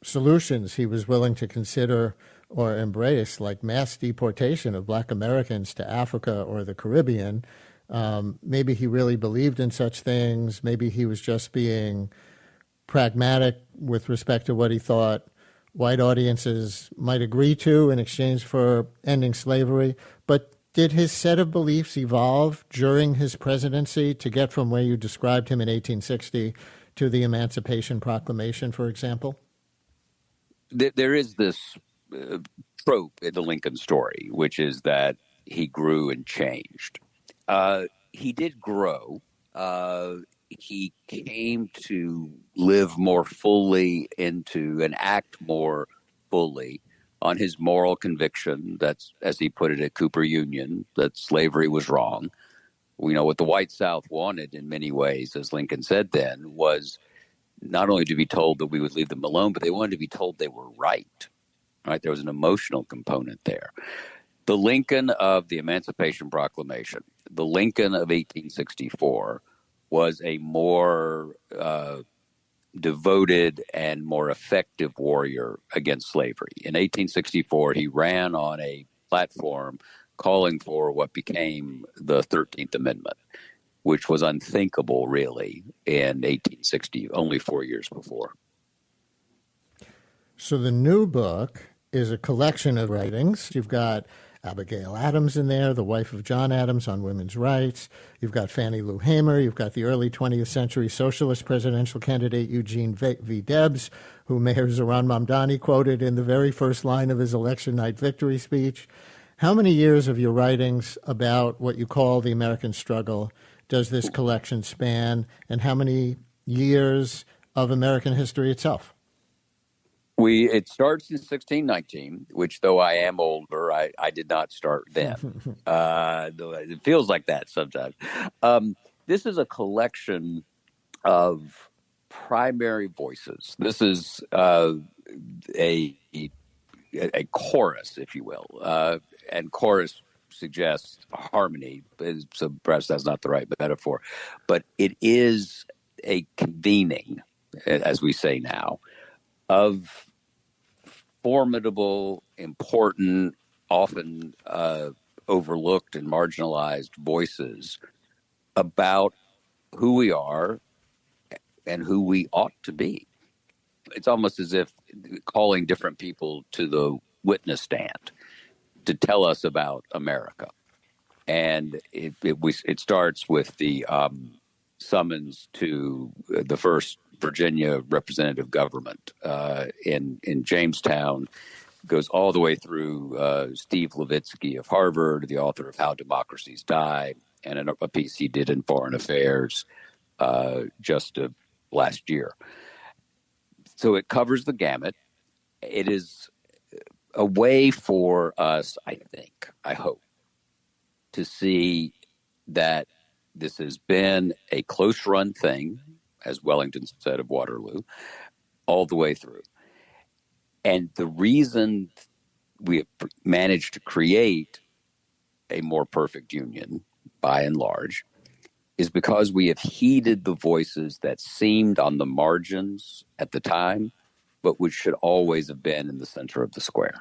solutions he was willing to consider or embrace, like mass deportation of Black Americans to Africa or the Caribbean. Maybe he really believed in such things. Maybe he was just being pragmatic with respect to what he thought white audiences might agree to in exchange for ending slavery. But did his set of beliefs evolve during his presidency to get from where you described him in 1860 to the Emancipation Proclamation, for example? There is this trope in the Lincoln story, which is that he grew and changed. He did grow. He came to live more fully into and act more fully on his moral conviction that's, as he put it at Cooper Union, that slavery was wrong. We know what the white South wanted in many ways, as Lincoln said then, was not only to be told that we would leave them alone, but they wanted to be told they were right. Right? There was an emotional component there. The Lincoln of the Emancipation Proclamation, the Lincoln of 1864, was a more devoted and more effective warrior against slavery. In 1864, he ran on a platform calling for what became the 13th Amendment, which was unthinkable, really, in 1860, only 4 years before. So the new book is a collection of writings. You've got Abigail Adams in there, the wife of John Adams on women's rights. You've got Fannie Lou Hamer. You've got the early 20th century socialist presidential candidate Eugene V. Debs, who Mayor Zohran Mamdani quoted in the very first line of his election night victory speech. How many years of your writings about what you call the American struggle does this collection span, and how many years of American history itself? It starts in 1619, which, though I am older, I did not start then. It feels like that sometimes. This is a collection of primary voices. This is a chorus, if you will, and chorus suggests harmony, so perhaps that's not the right metaphor, but it is a convening, as we say now, of formidable, important, often overlooked and marginalized voices about who we are and who we ought to be. It's almost as if calling different people to the witness stand to tell us about America. And it starts with the summons to the first Virginia representative government in Jamestown, goes all the way through Steve Levitsky of Harvard, the author of How Democracies Die, and a piece he did in Foreign Affairs just last year. So it covers the gamut. It is a way for us, I hope, to see that this has been a close-run thing, as Wellington said of Waterloo, all the way through. And the reason we have managed to create a more perfect union, by and large, is because we have heeded the voices that seemed on the margins at the time, but which should always have been in the center of the square.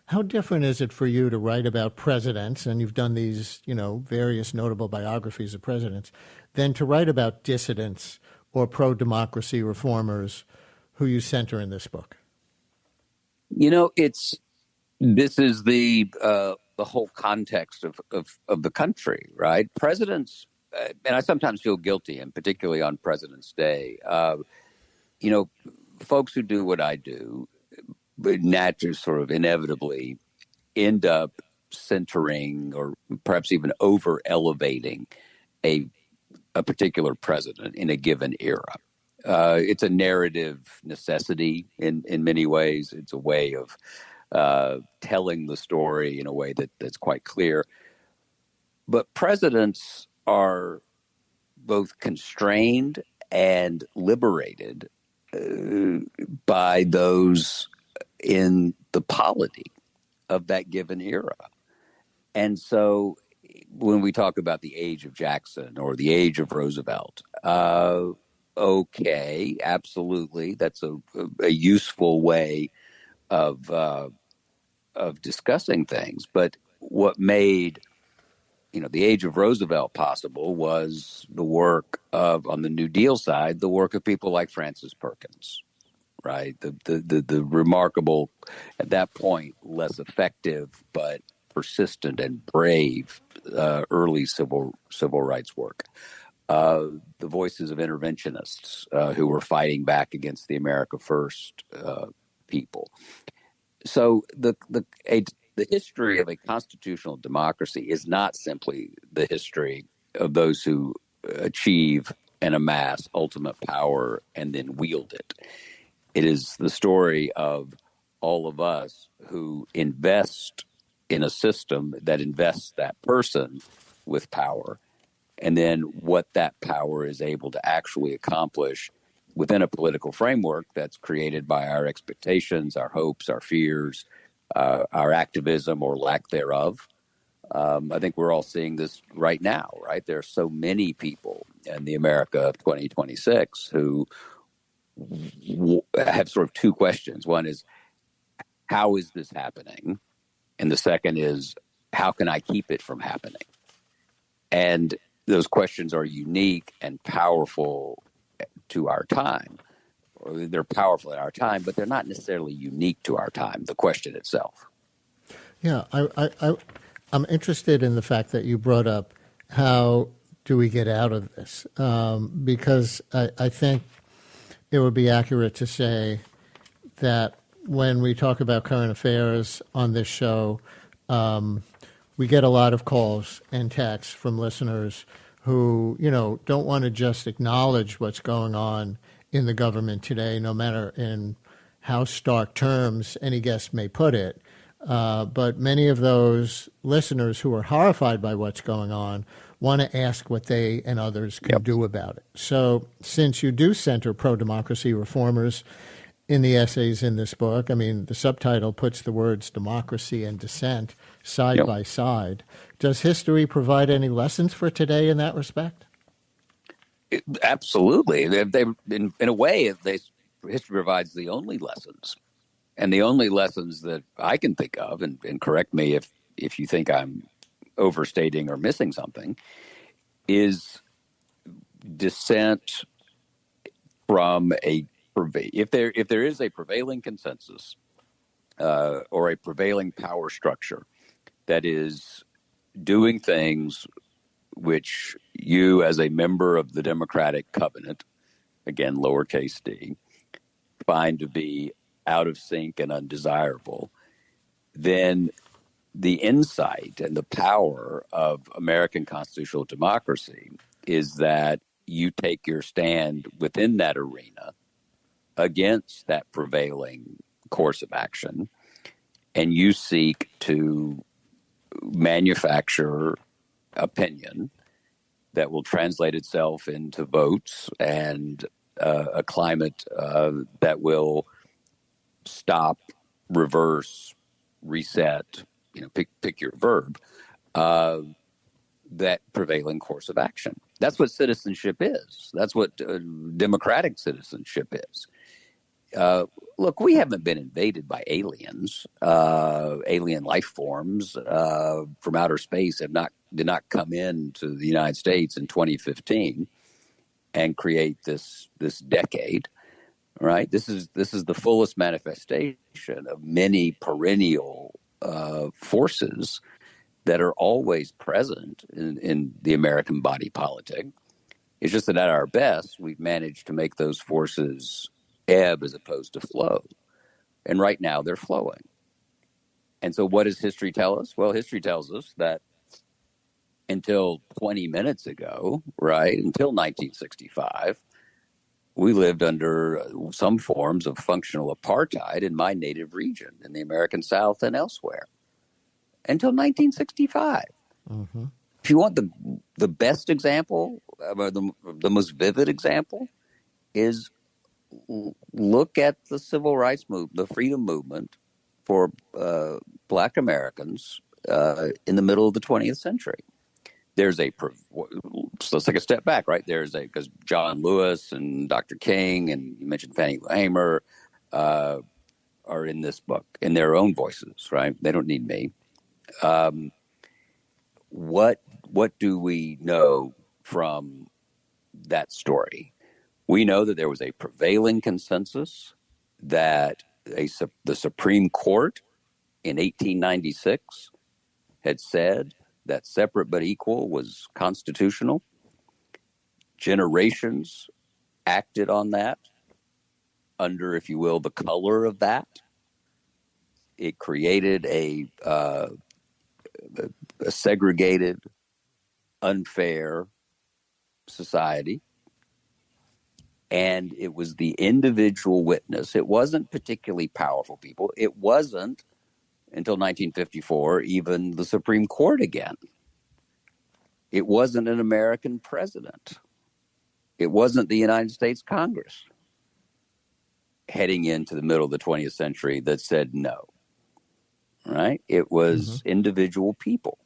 How different is it for you to write about presidents, and you've done these, various notable biographies of presidents, than to write about dissidents or pro-democracy reformers who you center in this book? This is the whole context of the country, right? Presidents, and I sometimes feel guilty, and particularly on President's Day, folks who do what I do, naturally, sort of inevitably end up centering or perhaps even over-elevating a particular president in a given era. It's a narrative necessity in many ways. It's a way of telling the story in a way that's quite clear. But presidents are both constrained and liberated by those in the polity of that given era. And so when we talk about the age of Jackson or the age of Roosevelt, okay, absolutely, that's a useful way of discussing things. But what made the age of Roosevelt possible was the work of, on the New Deal side, the work of people like Francis Perkins, right? The remarkable, at that point, less effective but persistent and brave early civil rights work. The voices of interventionists who were fighting back against the America First people. So the history of a constitutional democracy is not simply the history of those who achieve and amass ultimate power and then wield it. It is the story of all of us who invest in a system that invests that person with power, and then what that power is able to actually accomplish within a political framework that's created by our expectations, our hopes, our fears, our activism or lack thereof. I think we're all seeing this right now, right? There are so many people in the America of 2026 who have sort of two questions. One is, how is this happening? And the second is, how can I keep it from happening? And those questions are unique and powerful to our time. Or they're powerful at our time, but they're not necessarily unique to our time, the question itself. Yeah, I'm interested in the fact that you brought up how do we get out of this, because I think it would be accurate to say that when we talk about current affairs on this show, we get a lot of calls and texts from listeners who, don't want to just acknowledge what's going on in the government today, no matter in how stark terms any guest may put it. But many of those listeners who are horrified by what's going on want to ask what they and others can do about it. So since you do center pro-democracy reformers in the essays in this book, I mean, the subtitle puts the words democracy and dissent side by side. Does history provide any lessons for today in that respect? Absolutely. In a way, history provides the only lessons. And the only lessons that I can think of, and correct me if you think I'm overstating or missing something, is dissent from if there is a prevailing consensus or a prevailing power structure that is doing things which you as a member of the Democratic Covenant, again, lowercase d, find to be out of sync and undesirable, then the insight and the power of American constitutional democracy is that you take your stand within that arena against that prevailing course of action, and you seek to manufacture opinion that will translate itself into votes and a climate that will stop, reverse, reset, pick your verb, that prevailing course of action. That's what citizenship is. That's what democratic citizenship is. Look, we haven't been invaded by aliens. Alien life forms from outer space did not come into the United States in 2015 and create this decade. Right. This is the fullest manifestation of many perennial forces that are always present in the American body politic. It's just that at our best, we've managed to make those forces ebb as opposed to flow. And right now they're flowing. And so what does history tell us? Well, history tells us that until 20 minutes ago, right, until 1965, we lived under some forms of functional apartheid in my native region, in the American South and elsewhere, until 1965. Mm-hmm. If you want the best example, the most vivid example, is look at the civil rights movement, the freedom movement for Black Americans in the middle of the 20th century. So let's take a step back, right? Because John Lewis and Dr. King, and you mentioned Fannie Lou Hamer, are in this book in their own voices, right? They don't need me. What do we know from that story? We know that there was a prevailing consensus that the Supreme Court in 1896 had said that separate but equal was constitutional. Generations acted on that under, if you will, the color of that. It created a segregated, unfair society. And it was the individual witness. It wasn't particularly powerful people. It wasn't, until 1954, even the Supreme Court again. It wasn't an American president. It wasn't the United States Congress heading into the middle of the 20th century that said no. Right? It was individual people.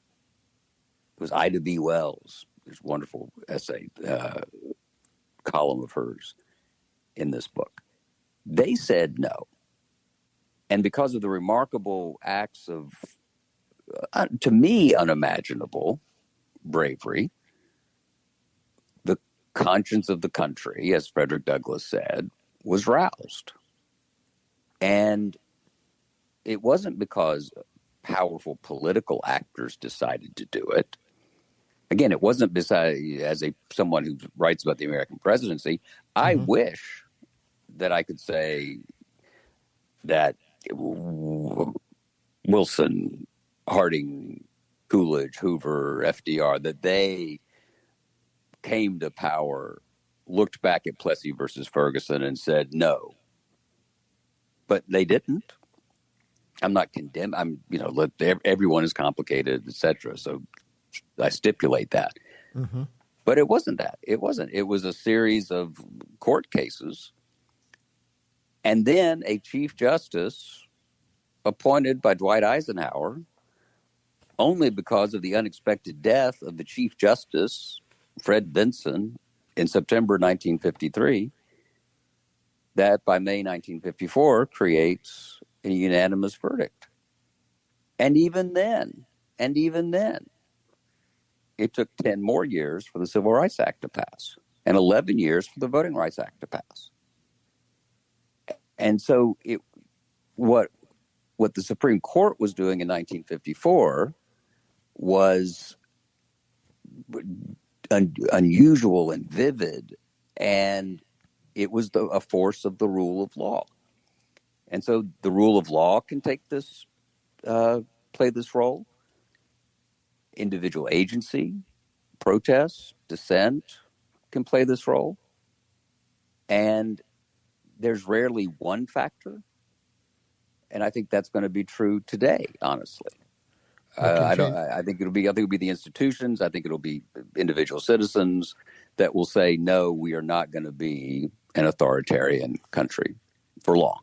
It was Ida B. Wells, this wonderful essay, column of hers in this book. They said no. And because of the remarkable acts of, to me, unimaginable bravery, the conscience of the country, as Frederick Douglass said, was roused. And it wasn't because powerful political actors decided to do it. Again, it wasn't someone who writes about the American presidency. I wish that I could say that Wilson, Harding, Coolidge, Hoover, FDR, that they came to power, looked back at Plessy versus Ferguson and said no. But they didn't. I'm not condemned. Everyone is complicated, etc. So I stipulate that. But it wasn't that. It wasn't. It was a series of court cases. And then a Chief Justice appointed by Dwight Eisenhower, only because of the unexpected death of the Chief Justice, Fred Vinson, in September 1953, that by May 1954 creates a unanimous verdict. And even then, it took 10 more years for the Civil Rights Act to pass and 11 years for the Voting Rights Act to pass. And so what the Supreme Court was doing in 1954 was unusual and vivid, and it was a force of the rule of law. And so the rule of law can play this role. Individual agency, protest, dissent can play this role. And there's rarely one factor. And I think that's going to be true today, honestly. I think it'll be the institutions. I think it'll be individual citizens that will say, no, we are not going to be an authoritarian country for long.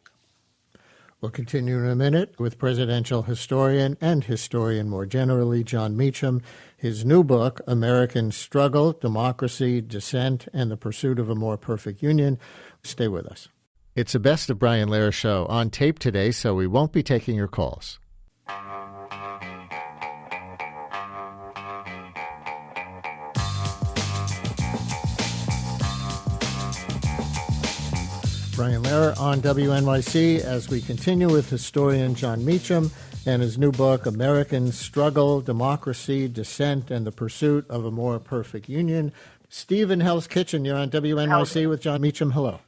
We'll continue in a minute with presidential historian and historian more generally, Jon Meacham. His new book, American Struggle, Democracy, Dissent, and the Pursuit of a More Perfect Union. Stay with us. It's a Best of Brian Lehrer show on tape today, so we won't be taking your calls. Brian Lehrer on WNYC as we continue with historian Jon Meacham and his new book, American Struggle, Democracy, Dissent, and the Pursuit of a More Perfect Union. Steve in Hell's Kitchen, you're on WNYC with Jon Meacham. Hello.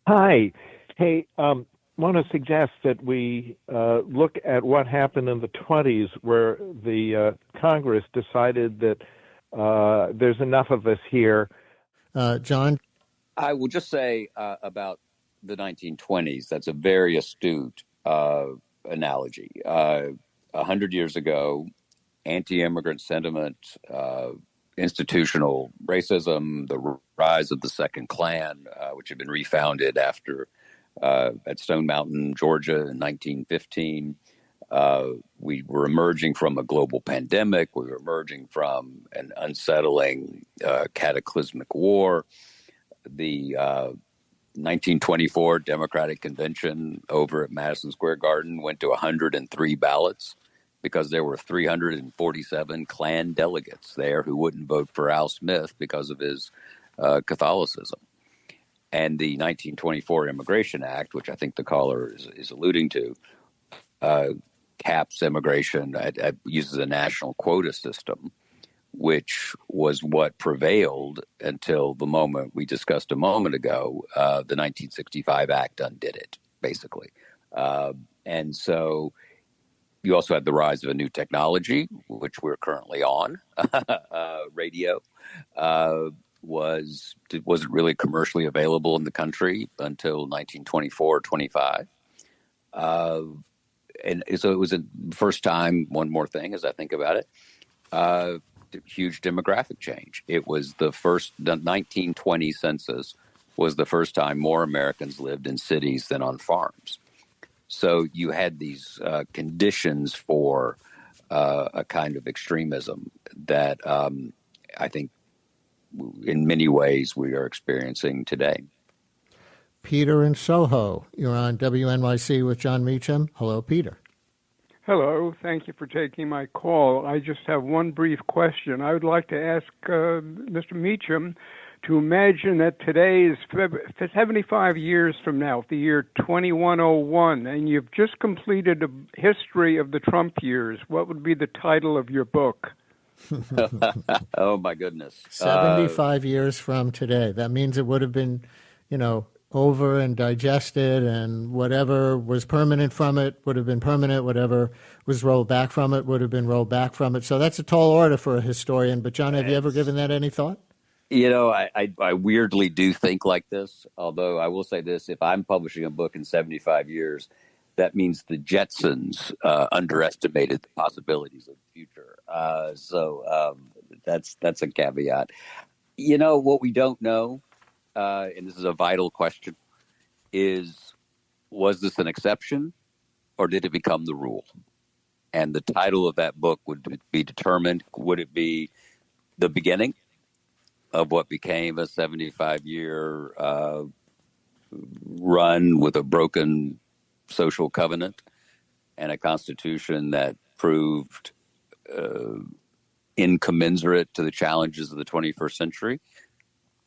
Hi. Hey, want to suggest that we look at what happened in the 20s where the Congress decided that there's enough of us here. John? I will just say about the 1920s, that's a very astute analogy. 100 years ago, anti-immigrant sentiment, institutional racism, the rise of the Second Klan, which had been refounded after at Stone Mountain, Georgia in 1915. We were emerging from a global pandemic. We were emerging from an unsettling cataclysmic war. The 1924 Democratic Convention over at Madison Square Garden went to 103 ballots because there were 347 Klan delegates there who wouldn't vote for Al Smith because of his Catholicism. And the 1924 Immigration Act, which I think the caller is alluding to, caps immigration, uses a national quota system, which was what prevailed until the moment we discussed a moment ago. The 1965 Act undid it, basically. And so you also had the rise of a new technology, which we're currently on. Radio wasn't really commercially available in the country until 1924, 25. And so it was the first time, one more thing as I think about it, huge demographic change. It was the 1920 census was the first time more Americans lived in cities than on farms. So you had these conditions for a kind of extremism that I think in many ways we are experiencing today. Peter in Soho, you're on WNYC with Jon Meacham. Hello, Peter. Hello. Thank you for taking my call. I just have one brief question. I would like to ask Mr. Meacham to imagine that today is 75 years from now, the year 2101, and you've just completed a history of the Trump years. What would be the title of your book? Oh, my goodness. 75 years from today. That means it would have been, over and digested, and whatever was permanent from it would have been permanent. Whatever was rolled back from it would have been rolled back from it. So that's a tall order for a historian. But, John, have you ever given that any thought? I weirdly do think like this, although I will say this. If I'm publishing a book in 75 years, that means the Jetsons underestimated the possibilities of the future. So that's a caveat. What we don't know, and this is a vital question, was this an exception or did it become the rule? And the title of that book would be determined. Would it be the beginning of what became a 75-year run with a broken social covenant and a constitution that proved incommensurate to the challenges of the 21st century?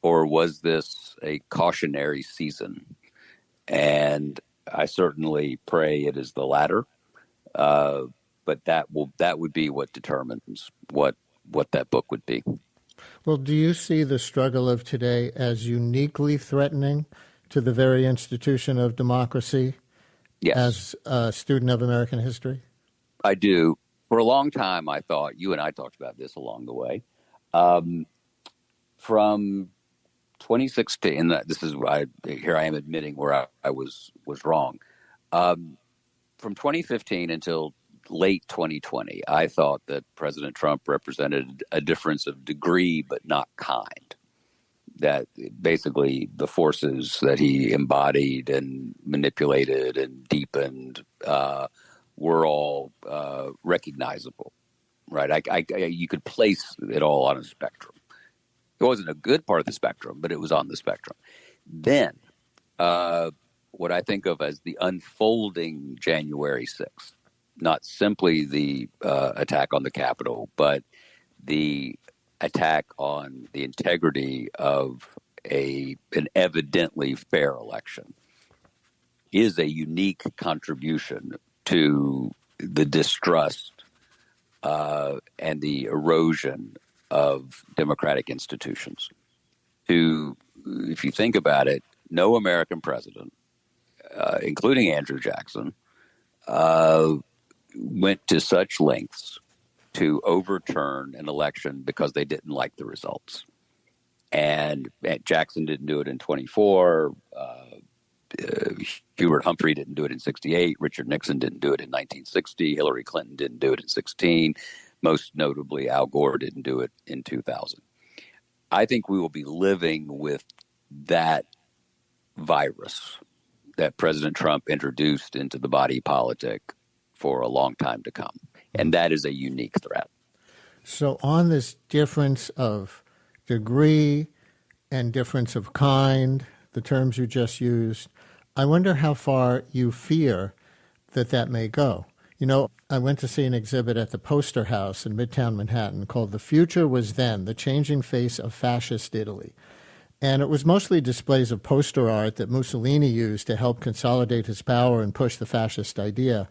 Or was this a cautionary season? And I certainly pray it is the latter. But that would be what determines what that book would be. Well, do you see the struggle of today as uniquely threatening to the very institution of democracy? Yes. As a student of American history? I do. For a long time, I thought, you and I talked about this along the way, from 2016, here I am admitting where I was wrong. From 2015 until late 2020, I thought that President Trump represented a difference of degree but not kind. That basically the forces that he embodied and manipulated and deepened were all recognizable, right? You could place it all on a spectrum. It wasn't a good part of the spectrum, but it was on the spectrum. Then what I think of as the unfolding January 6th, not simply the attack on the Capitol, but the attack on the integrity of an evidently fair election, is a unique contribution to the distrust and the erosion of democratic institutions. If you think about it, no American president, including Andrew Jackson, went to such lengths to overturn an election because they didn't like the results. And Jackson didn't do it in 24. Hubert Humphrey didn't do it in 68. Richard Nixon didn't do it in 1960. Hillary Clinton didn't do it in 16. Most notably, Al Gore didn't do it in 2000. I think we will be living with that virus that President Trump introduced into the body politic for a long time to come. And that is a unique threat. So on this difference of degree and difference of kind, the terms you just used, I wonder how far you fear that may go. I went to see an exhibit at the Poster House in Midtown Manhattan called The Future Was Then, The Changing Face of Fascist Italy. And it was mostly displays of poster art that Mussolini used to help consolidate his power and push the fascist idea.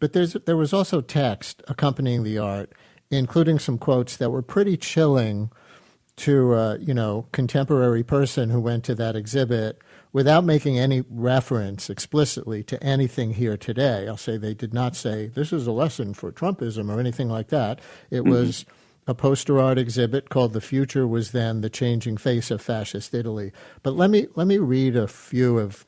But there was also text accompanying the art, including some quotes that were pretty chilling to a contemporary person who went to that exhibit without making any reference explicitly to anything here today. I'll say they did not say, this is a lesson for Trumpism or anything like that. It was a poster art exhibit called The Future Was Then, The Changing Face of Fascist Italy. But let me read a few of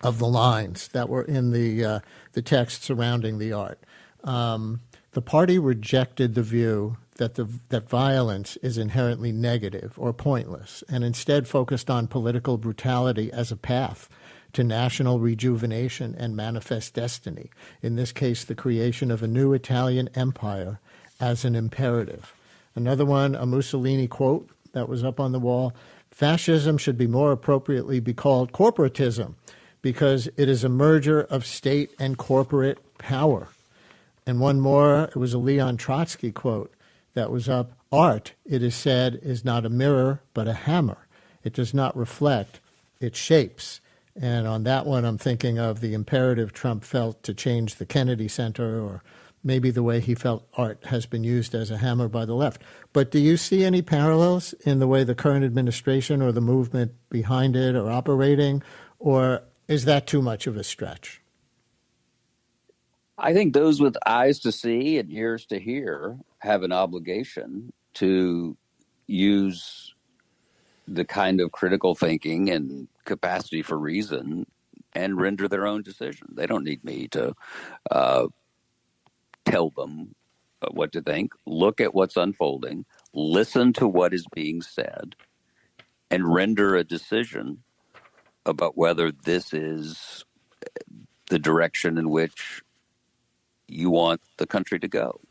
the lines that were in the text surrounding the art. The party rejected the view that violence is inherently negative or pointless, and instead focused on political brutality as a path to national rejuvenation and manifest destiny. In this case, the creation of a new Italian empire as an imperative. Another one, a Mussolini quote that was up on the wall: fascism should be more appropriately be called corporatism, because it is a merger of state and corporate power. And one more, it was a Leon Trotsky quote. that was up. Art, it is said, is not a mirror, but a hammer. It does not reflect, it shapes. And on that one, I'm thinking of the imperative Trump felt to change the Kennedy Center, or maybe the way he felt art has been used as a hammer by the left. But do you see any parallels in the way the current administration or the movement behind it are operating, or is that too much of a stretch? I think those with eyes to see and ears to hear have an obligation to use the kind of critical thinking and capacity for reason and render their own decision. They don't need me to tell them what to think. Look at what's unfolding, listen to what is being said, and render a decision about whether this is the direction in which you want the country to go.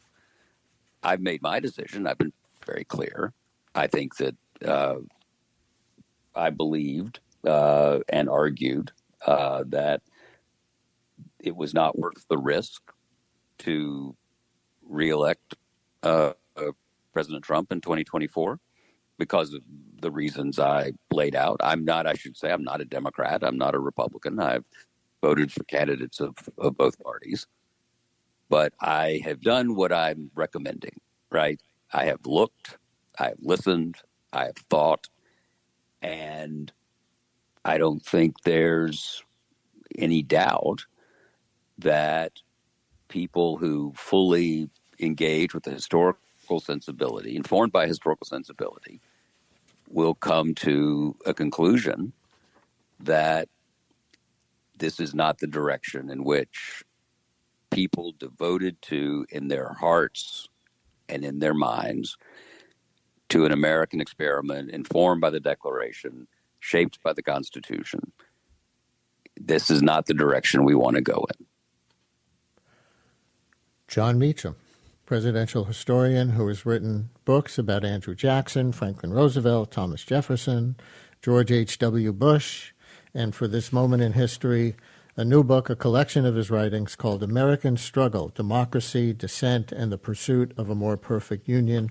I've made my decision. I've been very clear. I think that I believed and argued that it was not worth the risk to reelect President Trump in 2024 because of the reasons I laid out. I'm not a Democrat. I'm not a Republican. I've voted for candidates of both parties. But I have done what I'm recommending, right? I have looked, I have listened, I have thought, and I don't think there's any doubt that people who fully engage with the historical sensibility, informed by historical sensibility, will come to a conclusion that this is not the direction in which people devoted to, in their hearts and in their minds, to an American experiment informed by the Declaration, shaped by the Constitution. This is not the direction we want to go in. Jon Meacham, presidential historian who has written books about Andrew Jackson, Franklin Roosevelt, Thomas Jefferson, George H.W. Bush, and for this moment in history, a new book, a collection of his writings called American Struggle, Democracy, Dissent, and the Pursuit of a More Perfect Union.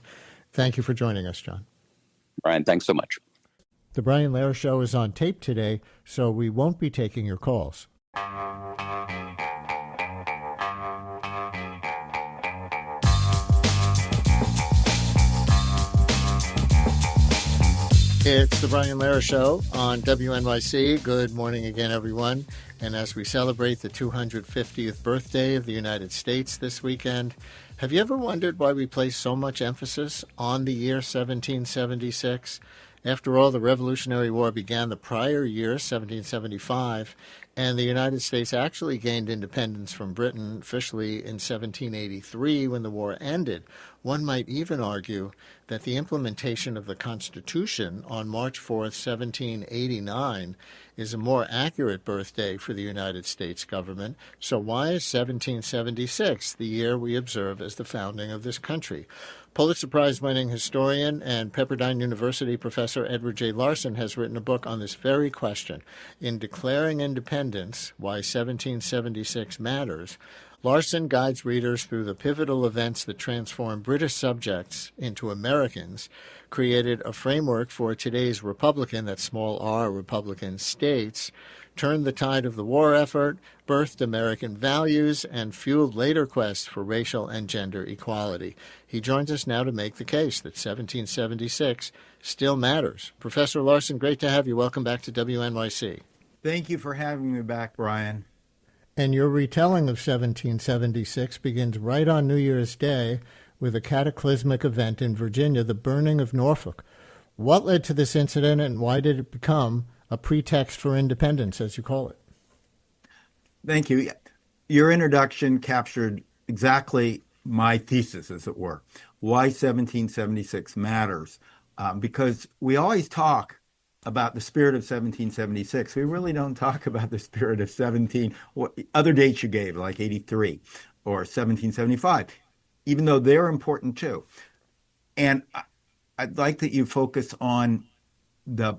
Thank you for joining us, Jon. Brian, thanks so much. The Brian Lehrer Show is on tape today, so we won't be taking your calls. It's the Brian Lehrer Show on WNYC. Good morning again, everyone. And as we celebrate the 250th birthday of the United States this weekend, have you ever wondered why we place so much emphasis on the year 1776? After all, the Revolutionary War began the prior year, 1775, and the United States actually gained independence from Britain officially in 1783 when the war ended. One might even argue that the implementation of the Constitution on March 4th, 1789 is a more accurate birthday for the United States government. So why is 1776 the year we observe as the founding of this country? Pulitzer Prize-winning historian and Pepperdine University professor Edward J. Larson has written a book on this very question. In Declaring Independence, Why 1776 Matters, Larson guides readers through the pivotal events that transformed British subjects into Americans, created a framework for today's Republican, that's small r, Republican states, turned the tide of the war effort, birthed American values, and fueled later quests for racial and gender equality. He joins us now to make the case that 1776 still matters. Professor Larson, great to have you. Welcome back to WNYC. Thank you for having me back, Brian. And your retelling of 1776 begins right on New Year's Day with a cataclysmic event in Virginia, the burning of Norfolk. What led to this incident, and why did it become a pretext for independence, as you call it? Thank you. Your introduction captured exactly my thesis, as it were, why 1776 matters. Because we always talk about the spirit of 1776. We really don't talk about the spirit of other dates you gave, like 83 or 1775, even though they're important too. And I'd like that you focus on the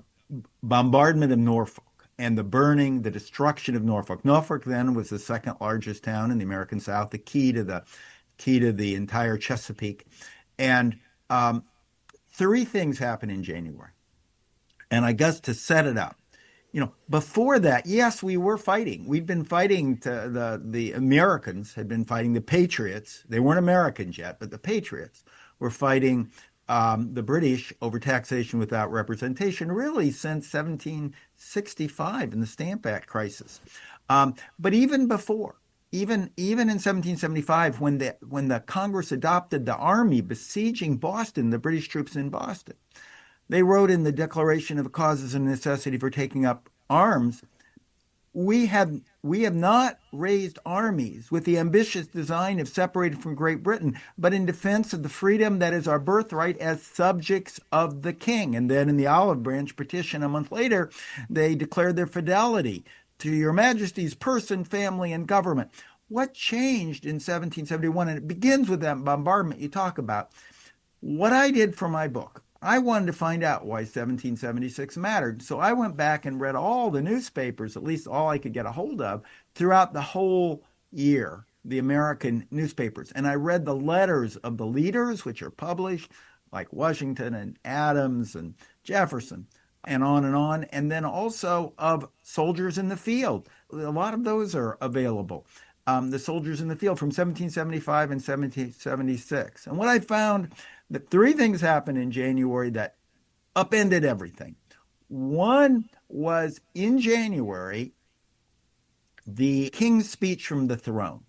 bombardment of Norfolk and the burning, the destruction of Norfolk. Norfolk then was the second largest town in the American South, the key to the entire Chesapeake. And three things happen in January. And I guess to set it up, before that, yes, we were fighting. We'd been fighting. The Americans had been fighting the Patriots. They weren't Americans yet, but the Patriots were fighting the British over taxation without representation, really since 1765 in the Stamp Act crisis. But even before, even in 1775, when the Congress adopted the army besieging Boston, the British troops in Boston, they wrote in the Declaration of Causes and Necessity for Taking Up Arms, we have not raised armies with the ambitious design of separating from Great Britain, but in defense of the freedom that is our birthright as subjects of the king. And then in the Olive Branch petition a month later, they declared their fidelity to your majesty's person, family, and government. What changed in 1771? And it begins with that bombardment you talk about. What I did for my book, I wanted to find out why 1776 mattered. So I went back and read all the newspapers, at least all I could get a hold of, throughout the whole year, the American newspapers. And I read the letters of the leaders, which are published, like Washington and Adams and Jefferson, and on, and then also of soldiers in the field. A lot of those are available. The soldiers in the field from 1775 and 1776. And what I found, that three things happened in January that upended everything. One was in January, the King's speech from the throne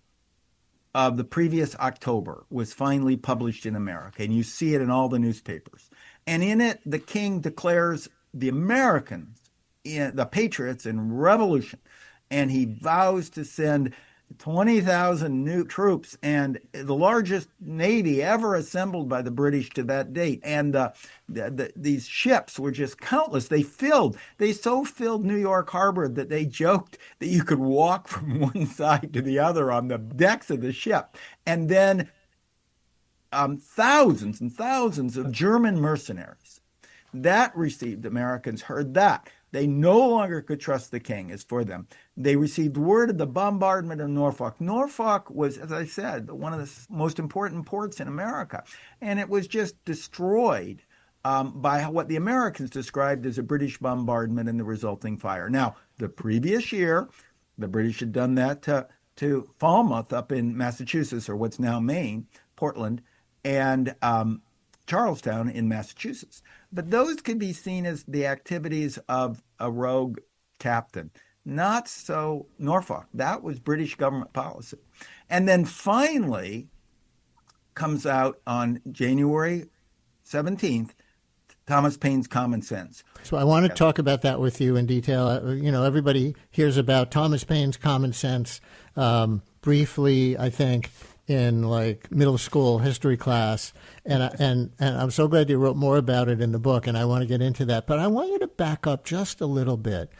of the previous October was finally published in America, and you see it in all the newspapers. And in it, the King declares the Americans, the patriots, in revolution, and he vows to send 20,000 new troops and the largest navy ever assembled by the British to that date. And these ships were just countless. They so filled New York Harbor that they joked that you could walk from one side to the other on the decks of the ship. And then thousands and thousands of German mercenaries. That received, Americans heard that. They no longer could trust the king as for them. They received word of the bombardment of Norfolk. Norfolk was, as I said, one of the most important ports in America. And it was just destroyed by what the Americans described as a British bombardment and the resulting fire. Now, the previous year, the British had done that to Falmouth up in Massachusetts, or what's now Maine, Portland, and Charlestown in Massachusetts. But those could be seen as the activities of a rogue captain. Not so Norfolk. That was British government policy. And then finally comes out on January 17th, Thomas Paine's Common Sense. So I want to talk about that with you in detail. Everybody hears about Thomas Paine's Common Sense briefly, I think, in like middle school history class, and I'm so glad you wrote more about it in the book, and I want to get into that. But I want you to back up just a little bit.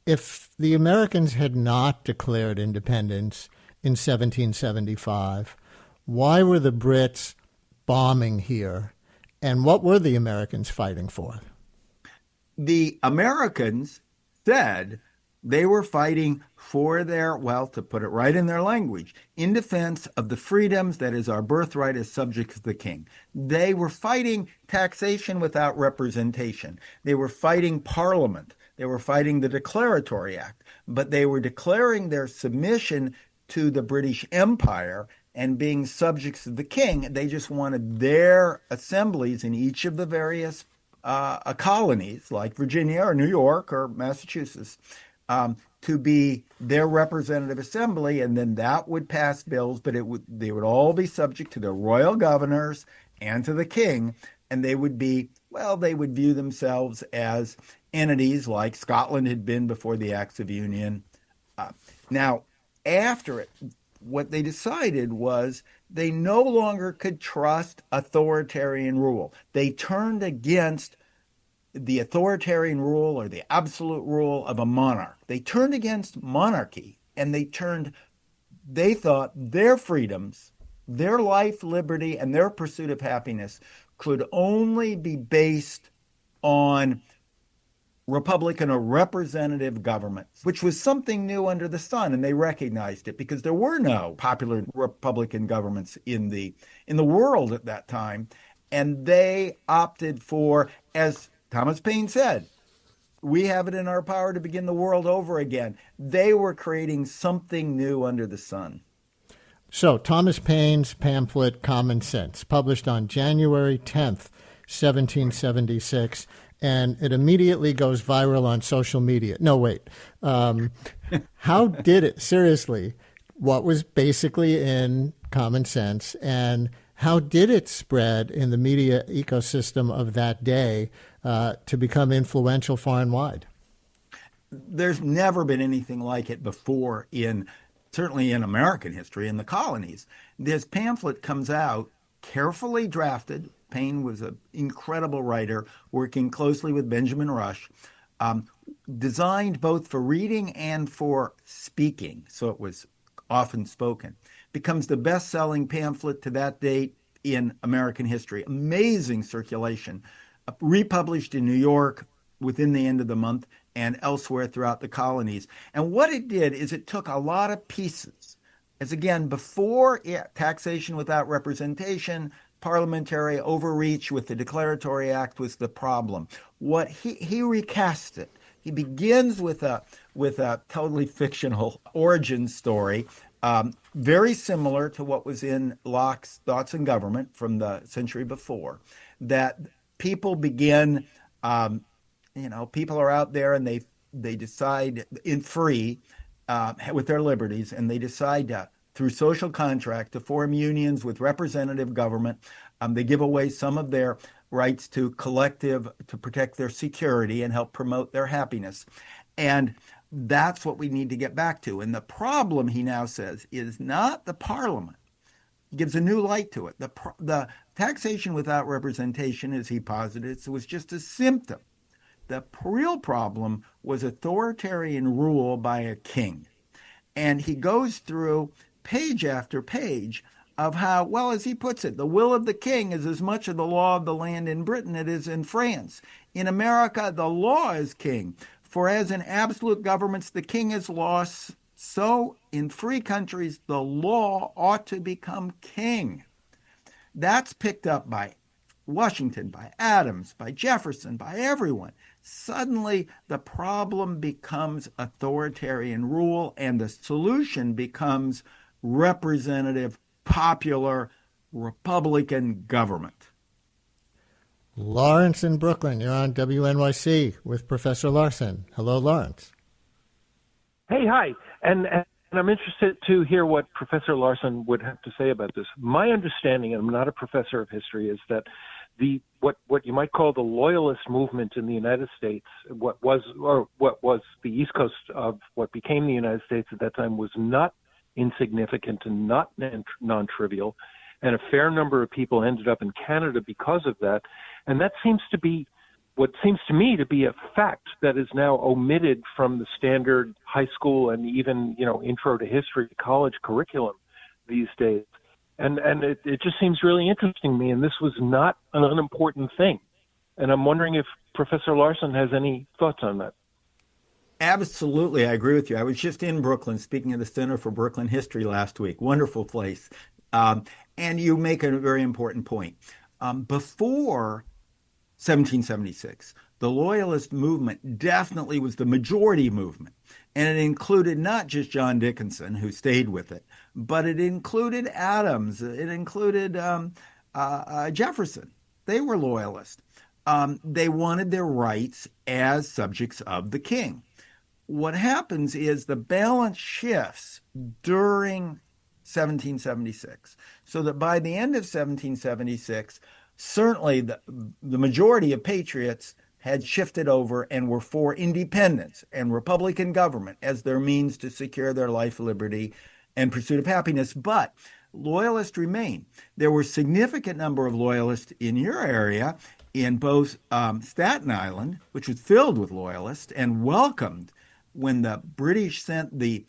If the Americans had not declared independence in 1775, why were the Brits bombing here, and what were the Americans fighting for? The Americans said they were fighting for their, well, to put it right in their language, in defense of the freedoms that is our birthright as subjects of the king. They were fighting taxation without representation. They were fighting Parliament. They were fighting the Declaratory Act. But they were declaring their submission to the British Empire and being subjects of the king. They just wanted their assemblies in each of the various colonies, like Virginia or New York or Massachusetts, to be their representative assembly, and then that would pass bills, but they would all be subject to the royal governors and to the king, and they would view themselves as entities like Scotland had been before the Acts of Union. Now, after it, what they decided was they no longer could trust authoritarian rule. They turned against the authoritarian rule or the absolute rule of a monarch. They turned against monarchy, and they thought their freedoms, their life, liberty, and their pursuit of happiness could only be based on Republican or representative governments, which was something new under the sun, and they recognized it because there were no popular Republican governments in the world at that time. And they opted for, as Thomas Paine said, we have it in our power to begin the world over again. They were creating something new under the sun. So, Thomas Paine's pamphlet, Common Sense, published on January 10th, 1776, and it immediately goes viral on social media. No, wait. How did it, seriously, what was basically in Common Sense, and how did it spread in the media ecosystem of that day to become influential far and wide? There's never been anything like it before certainly in American history, in the colonies. This pamphlet comes out carefully drafted. Paine was an incredible writer, working closely with Benjamin Rush, designed both for reading and for speaking, so it was often spoken. Becomes the best-selling pamphlet to that date in American history. Amazing circulation. Republished in New York within the end of the month and elsewhere throughout the colonies. And what it did is it took a lot of pieces. As again, before taxation without representation, parliamentary overreach with the Declaratory Act was the problem. What he recast it. He begins with a totally fictional origin story, very similar to what was in Locke's Thoughts and Government from the century before, that people begin, people are out there and they decide in free with their liberties, and they decide through social contract to form unions with representative government. They give away some of their rights to collective to protect their security and help promote their happiness. And that's what we need to get back to. And the problem, he now says, is not the parliament. He gives a new light to it. The taxation without representation, as he posited, was just a symptom. The real problem was authoritarian rule by a king. And he goes through page after page of how, well, as he puts it, the will of the king is as much of the law of the land in Britain as it is in France. In America, the law is king. For as in absolute governments the king is law, so in free countries the law ought to become king. That's picked up by Washington, by Adams, by Jefferson, by everyone. Suddenly the problem becomes authoritarian rule, and the solution becomes representative, popular, Republican government. Lawrence in Brooklyn, you're on WNYC with Professor Larson. Hello, Lawrence. Hey, hi. And I'm interested to hear what Professor Larson would have to say about this. My understanding, and I'm not a professor of history, is that what you might call the Loyalist movement in the United States, what was the East Coast of what became the United States at that time, was not insignificant and not non-trivial, and a fair number of people ended up in Canada because of that. And that seems to be what seems to me to be a fact that is now omitted from the standard high school and even, intro to history college curriculum these days. And it just seems really interesting to me, and this was not an unimportant thing. And I'm wondering if Professor Larson has any thoughts on that. Absolutely, I agree with you. I was just in Brooklyn speaking at the Center for Brooklyn History last week. Wonderful place. And you make a very important point. Before 1776, the Loyalist movement definitely was the majority movement. And it included not just John Dickinson, who stayed with it, but it included Adams. It included Jefferson. They were Loyalist. They wanted their rights as subjects of the king. What happens is the balance shifts during 1776, so that by the end of 1776, certainly the majority of patriots had shifted over and were for independence and Republican government as their means to secure their life, liberty, and pursuit of happiness. But Loyalists remain. There were a significant number of Loyalists in your area, in both Staten Island, which was filled with Loyalists and welcomed when the British sent the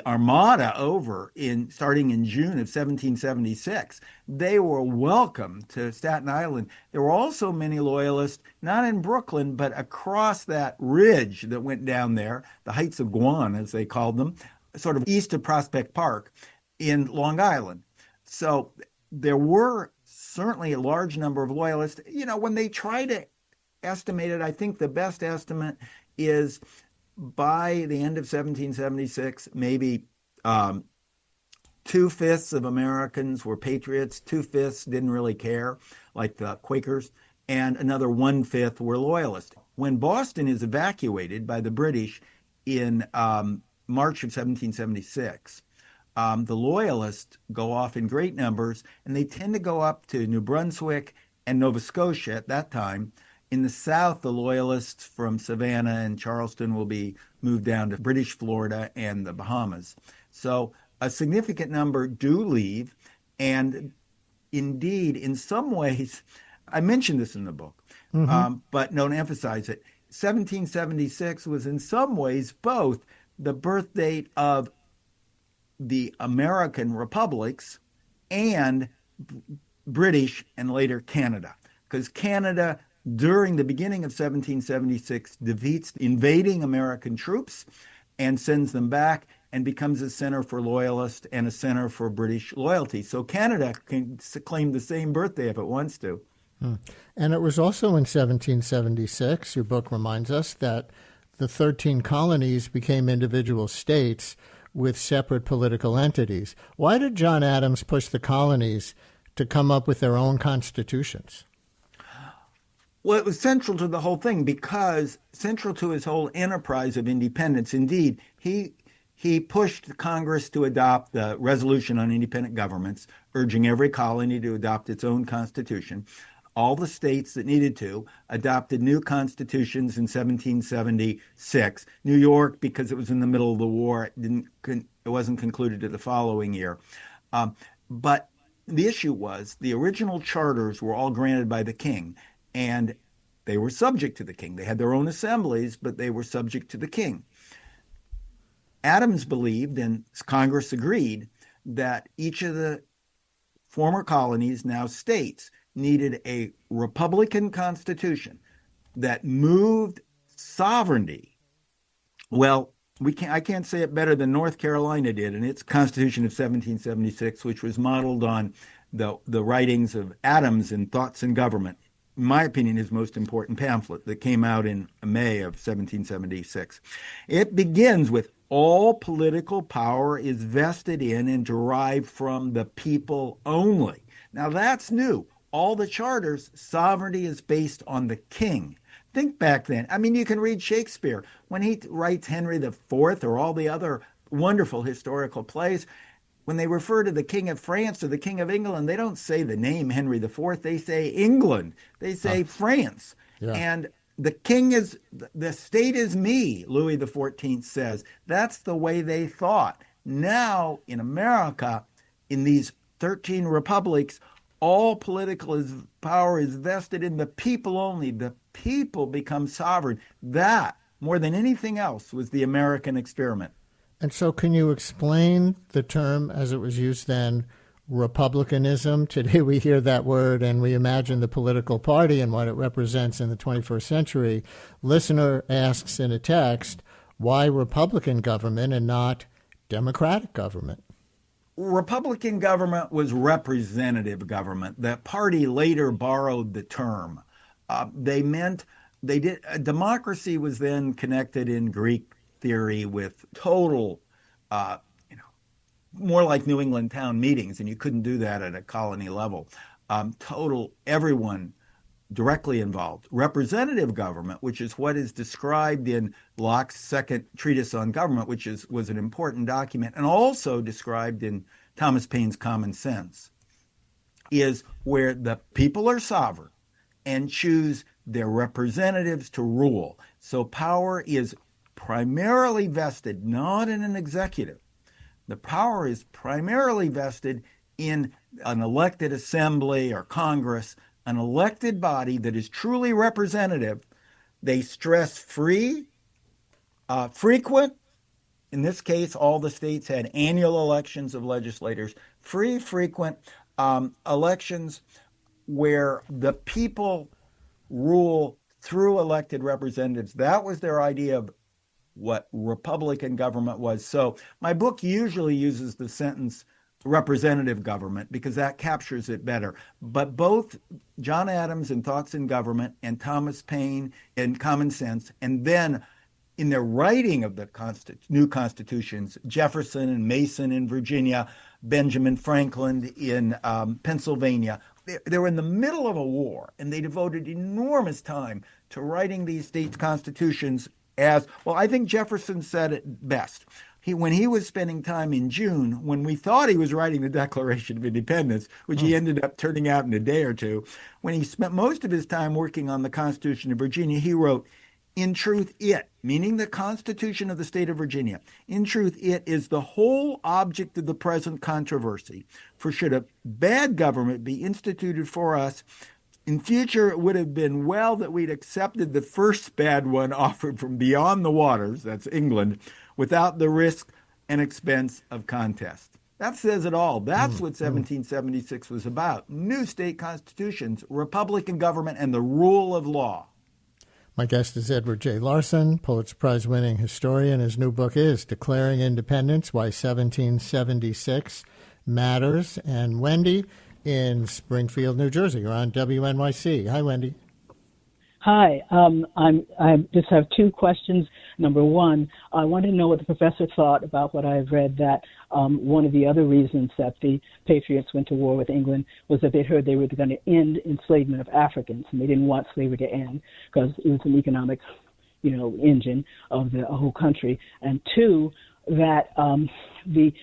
Armada over starting in June of 1776. They were welcome to Staten Island. There were also many Loyalists, not in Brooklyn, but across that ridge that went down there, the Heights of Guan, as they called them, sort of east of Prospect Park in Long Island. So there were certainly a large number of loyalists. When they try to estimate it, I think the best estimate is by the end of 1776, maybe 2/5 of Americans were patriots, 2/5 didn't really care, like the Quakers, and another 1/5 were loyalists. When Boston is evacuated by the British in March of 1776, the loyalists go off in great numbers, and they tend to go up to New Brunswick and Nova Scotia at that time. In the South, the loyalists from Savannah and Charleston will be moved down to British Florida and the Bahamas. So a significant number do leave. And indeed, in some ways, I mentioned this in the book, but don't emphasize it. 1776 was in some ways both the birth date of the American republics and British and later Canada. Because Canada, during the beginning of 1776, defeats invading American troops and sends them back and becomes a center for loyalists and a center for British loyalty. So Canada can claim the same birthday if it wants to. And it was also in 1776, your book reminds us, that the 13 colonies became individual states with separate political entities. Why did John Adams push the colonies to come up with their own constitutions? Well, it was central to the whole thing, because central to his whole enterprise of independence. Indeed, he pushed Congress to adopt the Resolution on Independent Governments, urging every colony to adopt its own constitution. All the states that needed to adopted new constitutions in 1776. New York, because it was in the middle of the war, it wasn't concluded to the following year. But the issue was the original charters were all granted by the king, and they were subject to the king. They had their own assemblies, but they were subject to the king. Adams believed, and Congress agreed, that each of the former colonies, now states, needed a republican constitution that moved sovereignty. Well, I can't say it better than North Carolina did in its Constitution of 1776, which was modeled on the writings of Adams in Thoughts and Government, in my opinion, his most important pamphlet that came out in May of 1776. It begins with all political power is vested in and derived from the people only. Now that's new. All the charters, sovereignty is based on the king. Think back then. I mean, you can read Shakespeare. When he writes Henry IV or all the other wonderful historical plays, when they refer to the King of France or the King of England, they don't say the name Henry IV. They say England. They say France. Yeah. And the king is, the state is me, Louis XIV says. That's the way they thought. Now, in America, in these 13 republics, all political power is vested in the people only. The people become sovereign. That, more than anything else, was the American experiment. And so can you explain the term as it was used then, republicanism? Today we hear that word and we imagine the political party and what it represents in the 21st century. Listener asks in a text, why Republican government and not Democratic government? Republican government was representative government. The party later borrowed the term. Democracy was then connected in Greek theory with total, more like New England town meetings, and you couldn't do that at a colony level. Total, everyone directly involved. Representative government, which is what is described in Locke's second treatise on government, which was an important document, and also described in Thomas Paine's Common Sense, is where the people are sovereign and choose their representatives to rule. So power is primarily vested not in an executive. The power is primarily vested in an elected assembly or Congress, an elected body that is truly representative. They stress free, frequent. In this case, all the states had annual elections of legislators, free, frequent elections where the people rule through elected representatives. That was their idea of what Republican government was. So my book usually uses the sentence, representative government because that captures it better. But both John Adams in Thoughts in Government and Thomas Paine in Common Sense, and then in their writing of the new constitutions, Jefferson and Mason in Virginia, Benjamin Franklin in Pennsylvania, they were in the middle of a war, and they devoted enormous time to writing these states' constitutions as, well, I think Jefferson said it best. When he was spending time in June, when we thought he was writing the Declaration of Independence, which he ended up turning out in a day or two, when he spent most of his time working on the Constitution of Virginia, he wrote, "In truth, it," meaning the Constitution of the state of Virginia, "in truth, it is the whole object of the present controversy. For should a bad government be instituted for us, in future it would have been well that we'd accepted the first bad one offered from beyond the waters," that's England, "without the risk and expense of contest." That says it all. That's what 1776 was about. New state constitutions, republican government, and the rule of law. My guest is Edward J. Larson, Pulitzer Prize-winning historian. His new book is Declaring Independence, Why 1776 Matters. And Wendy in Springfield, New Jersey. You're on WNYC. Hi, Wendy. Hi. I just have two questions. Number one, I want to know what the professor thought about what I've read, that one of the other reasons that the Patriots went to war with England was that they heard they were going to end enslavement of Africans, and they didn't want slavery to end because it was an economic, engine of the whole country. And two, that they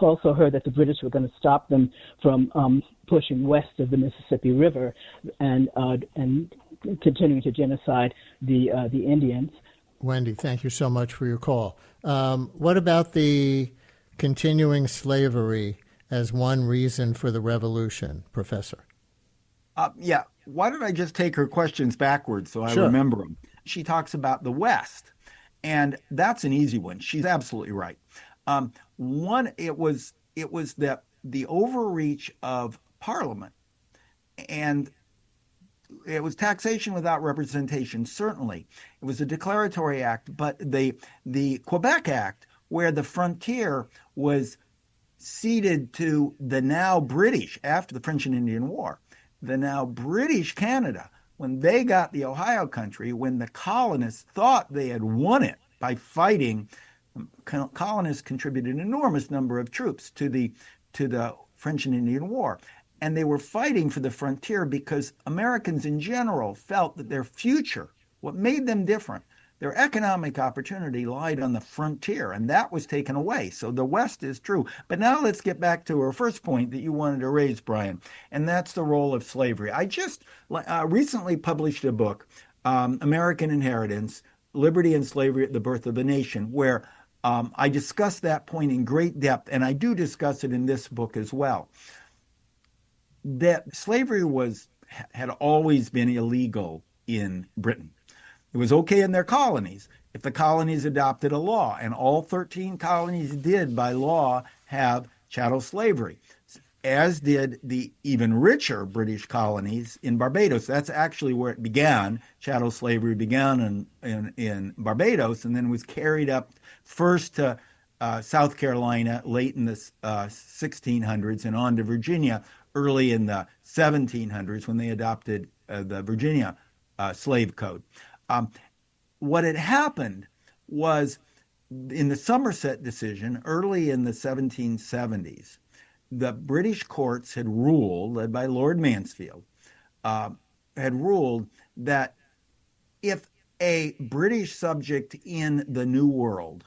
also heard that the British were going to stop them from pushing west of the Mississippi River and continuing to genocide the Indians. Wendy, thank you so much for your call. What about the continuing slavery as one reason for the revolution, Professor? Yeah. Why don't I just take her questions backwards so I remember them? She talks about the West, and that's an easy one. She's absolutely right. One, it was the overreach of Parliament, and it was taxation without representation, certainly. It was a declaratory act, but the Quebec Act, where the frontier was ceded to the now British after the French and Indian War, the now British Canada, when they got the Ohio country, when the colonists thought they had won it by fighting, colonists contributed an enormous number of troops to the French and Indian War. And they were fighting for the frontier because Americans in general felt that their future, what made them different, their economic opportunity lied on the frontier, and that was taken away. So the West is true. But now let's get back to our first point that you wanted to raise, Brian, and that's the role of slavery. I just recently published a book, American Inheritance, Liberty and Slavery at the Birth of the Nation, where I discuss that point in great depth, and I do discuss it in this book as well. That slavery had always been illegal in Britain. It was okay in their colonies if the colonies adopted a law, and all 13 colonies did by law have chattel slavery, as did the even richer British colonies in Barbados. That's actually where it began. Chattel slavery began in Barbados and then was carried up first to South Carolina late in the 1600s and on to Virginia early in the 1700s when they adopted the Virginia slave code. What had happened was in the Somerset decision early in the 1770s, the British courts had ruled, led by Lord Mansfield, had ruled that if a British subject in the New World,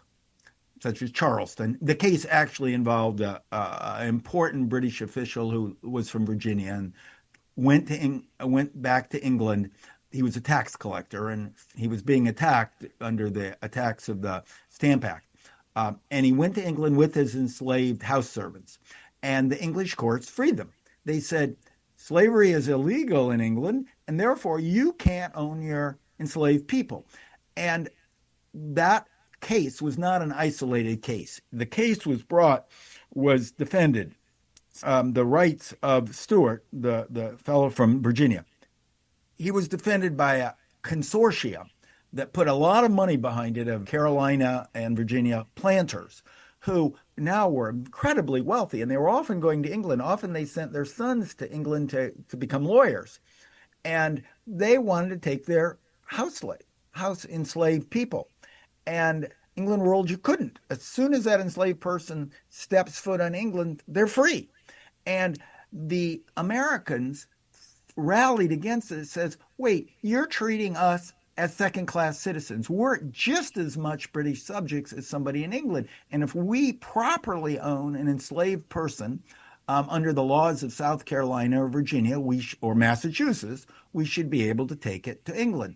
such as Charleston, the case actually involved an important British official who was from Virginia and went back to England. He was a tax collector, and he was being attacked under the attacks of the Stamp Act. And he went to England with his enslaved house servants. And the English courts freed them. They said, slavery is illegal in England, and therefore you can't own your enslaved people. And that case was not an isolated case. The case was defended, the rights of Stuart, the fellow from Virginia. He was defended by a consortium that put a lot of money behind it of Carolina and Virginia planters who now were incredibly wealthy, and they were often going to England. Often they sent their sons to England to become lawyers. And they wanted to take their house enslaved people. And England ruled you couldn't. As soon as that enslaved person steps foot on England, they're free. And the Americans rallied against it. It says, wait, you're treating us as second-class citizens. We're just as much British subjects as somebody in England. And if we properly own an enslaved person under the laws of South Carolina or Virginia or Massachusetts, we should be able to take it to England.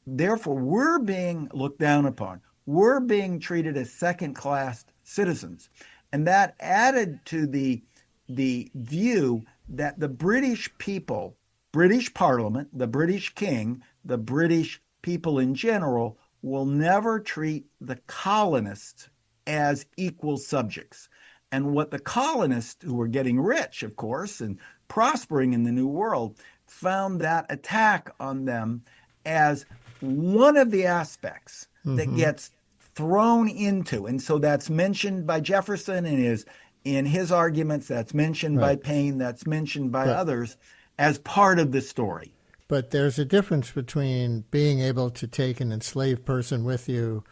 Therefore, we're being looked down upon. We're being treated as second-class citizens. And that added to the view that the British people, British Parliament, the British King, the British people in general will never treat the colonists as equal subjects. And what the colonists, who were getting rich, of course, and prospering in the New World, found that attack on them as one of the aspects that gets thrown into. And so that's mentioned by Jefferson in his arguments, that's mentioned by Paine, that's mentioned by others as part of the story. But there's a difference between being able to take an enslaved person with you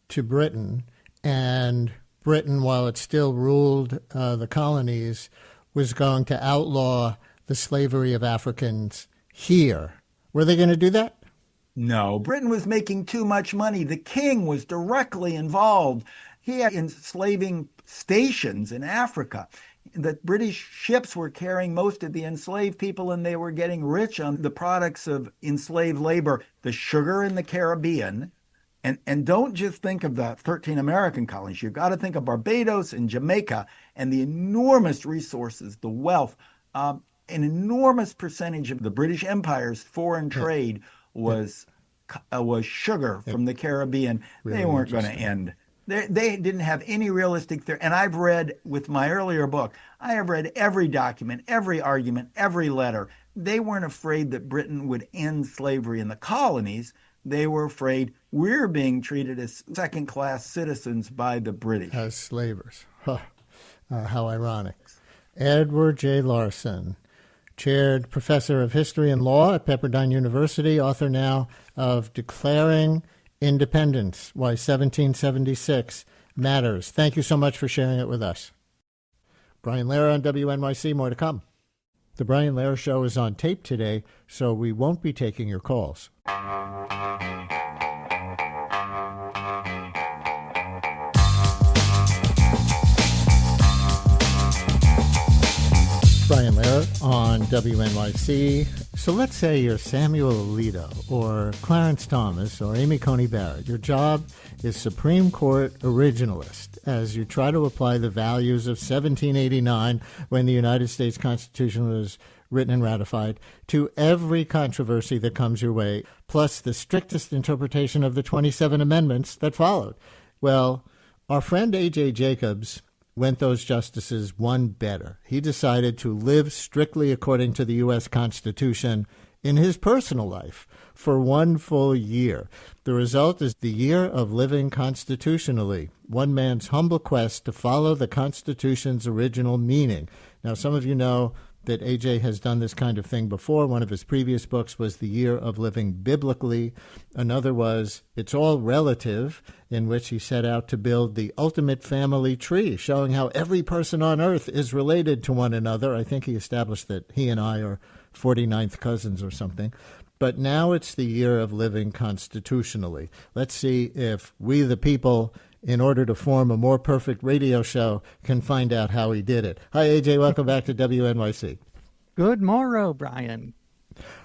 to Britain, and Britain, while it still ruled the colonies, was going to outlaw the slavery of Africans here. Were they going to do that? No, Britain was making too much money. The king was directly involved. He had enslaving stations in Africa. The British ships were carrying most of the enslaved people, and they were getting rich on the products of enslaved labor, the sugar in the Caribbean. And don't just think of the 13 American colonies. You've got to think of Barbados and Jamaica and the enormous resources, the wealth. An enormous percentage of the British Empire's foreign trade was sugar from the Caribbean. Really they weren't going to end. They didn't have any realistic theory. And I've read, with my earlier book, I have read every document, every argument, every letter. They weren't afraid that Britain would end slavery in the colonies. They were afraid we're being treated as second-class citizens by the British. As slavers. Huh. How ironic. Edward J. Larson, chaired professor of history and law at Pepperdine University, author now of Declaring Independence, Why 1776 Matters. Thank you so much for sharing it with us. Brian Lehrer on WNYC, more to come. The Brian Lehrer Show is on tape today, so we won't be taking your calls. Brian Lehrer on WNYC. So let's say you're Samuel Alito or Clarence Thomas or Amy Coney Barrett. Your job is Supreme Court originalist as you try to apply the values of 1789, when the United States Constitution was written and ratified, to every controversy that comes your way, plus the strictest interpretation of the 27 amendments that followed. Well, our friend A.J. Jacobs went those justices one better. He decided to live strictly according to the U.S. Constitution in his personal life for one full year. The result is the year of living constitutionally, one man's humble quest to follow the Constitution's original meaning. Now, some of you know that A.J. has done this kind of thing before. One of his previous books was The Year of Living Biblically. Another was It's All Relative, in which he set out to build the ultimate family tree, showing how every person on earth is related to one another. I think he established that he and I are 49th cousins or something. But now it's the year of living constitutionally. Let's see if we, the people, in order to form a more perfect radio show, can find out how he did it. Hi, AJ. Welcome back to WNYC. Good morrow, Brian.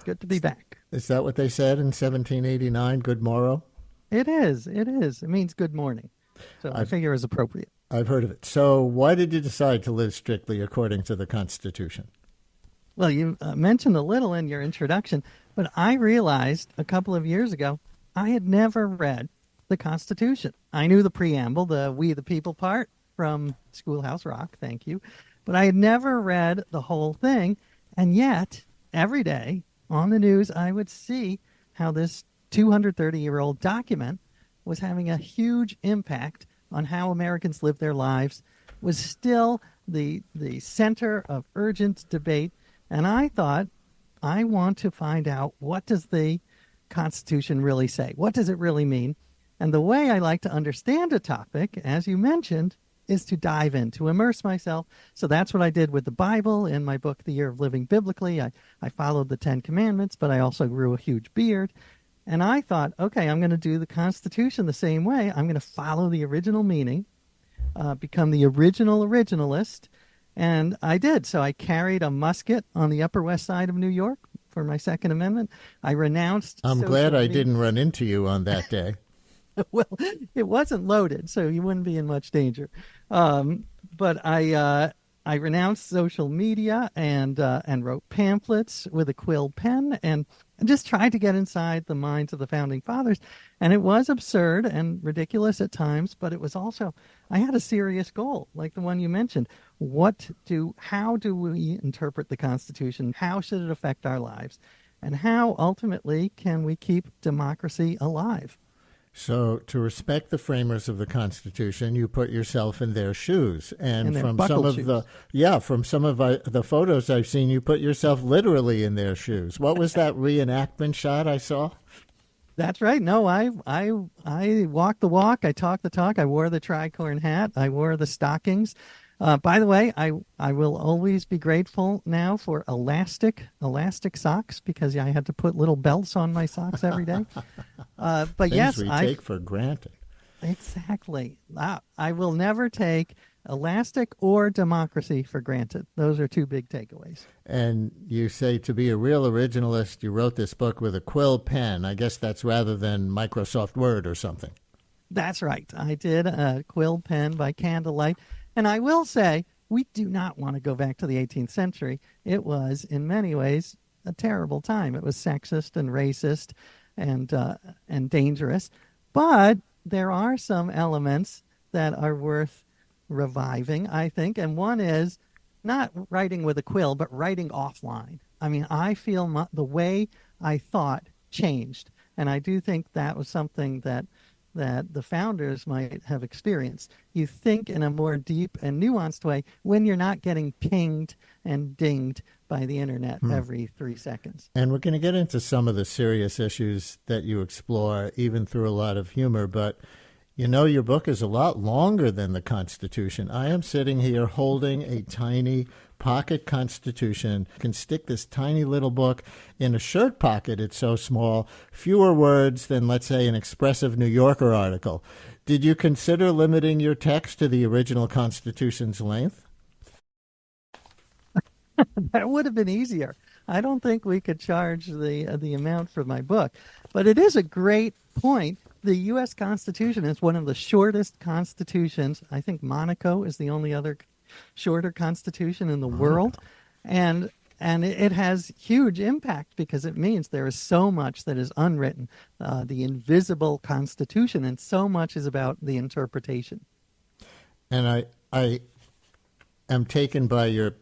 Good to be back. Is that what they said in 1789, good morrow? It is. It is. It means good morning. So I figure it's appropriate. I've heard of it. So why did you decide to live strictly according to the Constitution? Well, you mentioned a little in your introduction, but I realized a couple of years ago I had never read the Constitution. I knew the preamble, the We the People part from Schoolhouse Rock, thank you, but I had never read the whole thing, and yet every day on the news I would see how this 230-year-old document was having a huge impact on how Americans live their lives was still the center of urgent debate. And I thought, I want to find out, what does the Constitution really say? What does it really mean? And the way I like to understand a topic, as you mentioned, is to dive in, to immerse myself. So that's what I did with the Bible in my book, The Year of Living Biblically. I followed the 10 Commandments, but I also grew a huge beard. And I thought, okay, I'm going to do the Constitution the same way. I'm going to follow the original meaning, become the originalist. And I did. So I carried a musket on the Upper West Side of New York for my Second Amendment. I renounced. I'm glad I didn't run into you on that day. Well, it wasn't loaded, so you wouldn't be in much danger. But I renounced social media and wrote pamphlets with a quill pen and just tried to get inside the minds of the founding fathers. And it was absurd and ridiculous at times, but it was also, I had a serious goal, like the one you mentioned. How do we interpret the Constitution? How should it affect our lives? And how ultimately can we keep democracy alive? So, to respect the framers of the Constitution, you put yourself in their shoes, and from some of the photos I've seen, you put yourself literally in their shoes. What was that reenactment shot I saw? That's right. No, I walked the walk, I talked the talk, I wore the tricorn hat, I wore the stockings. By the way, I will always be grateful now for elastic socks, because I had to put little belts on my socks every day. But Things yes, we take for granted. Exactly. I will never take elastic or democracy for granted. Those are two big takeaways. And you say, to be a real originalist, you wrote this book with a quill pen. I guess that's rather than Microsoft Word or something. That's right. I did a quill pen by candlelight. And I will say, we do not want to go back to the 18th century. It was, in many ways, a terrible time. It was sexist and racist and dangerous. But there are some elements that are worth reviving, I think. And one is not writing with a quill, but writing offline. I mean, I feel the way I thought changed. And I do think that was something that the founders might have experienced. You think in a more deep and nuanced way when you're not getting pinged and dinged by the internet every 3 seconds. And we're going to get into some of the serious issues that you explore, even through a lot of humor. But, you know, your book is a lot longer than the Constitution. I am sitting here holding a tiny pocket Constitution. You can stick this tiny little book in a shirt pocket. It's so small, fewer words than, let's say, an expressive New Yorker article. Did you consider limiting your text to the original Constitution's length? That would have been easier. I don't think we could charge the amount for my book, but it is a great point. The U.S. Constitution is one of the shortest constitutions. I think Monaco is the only other shorter constitution in the world, and it has huge impact because it means there is so much that is unwritten, the invisible Constitution, and so much is about the interpretation. And I am taken by your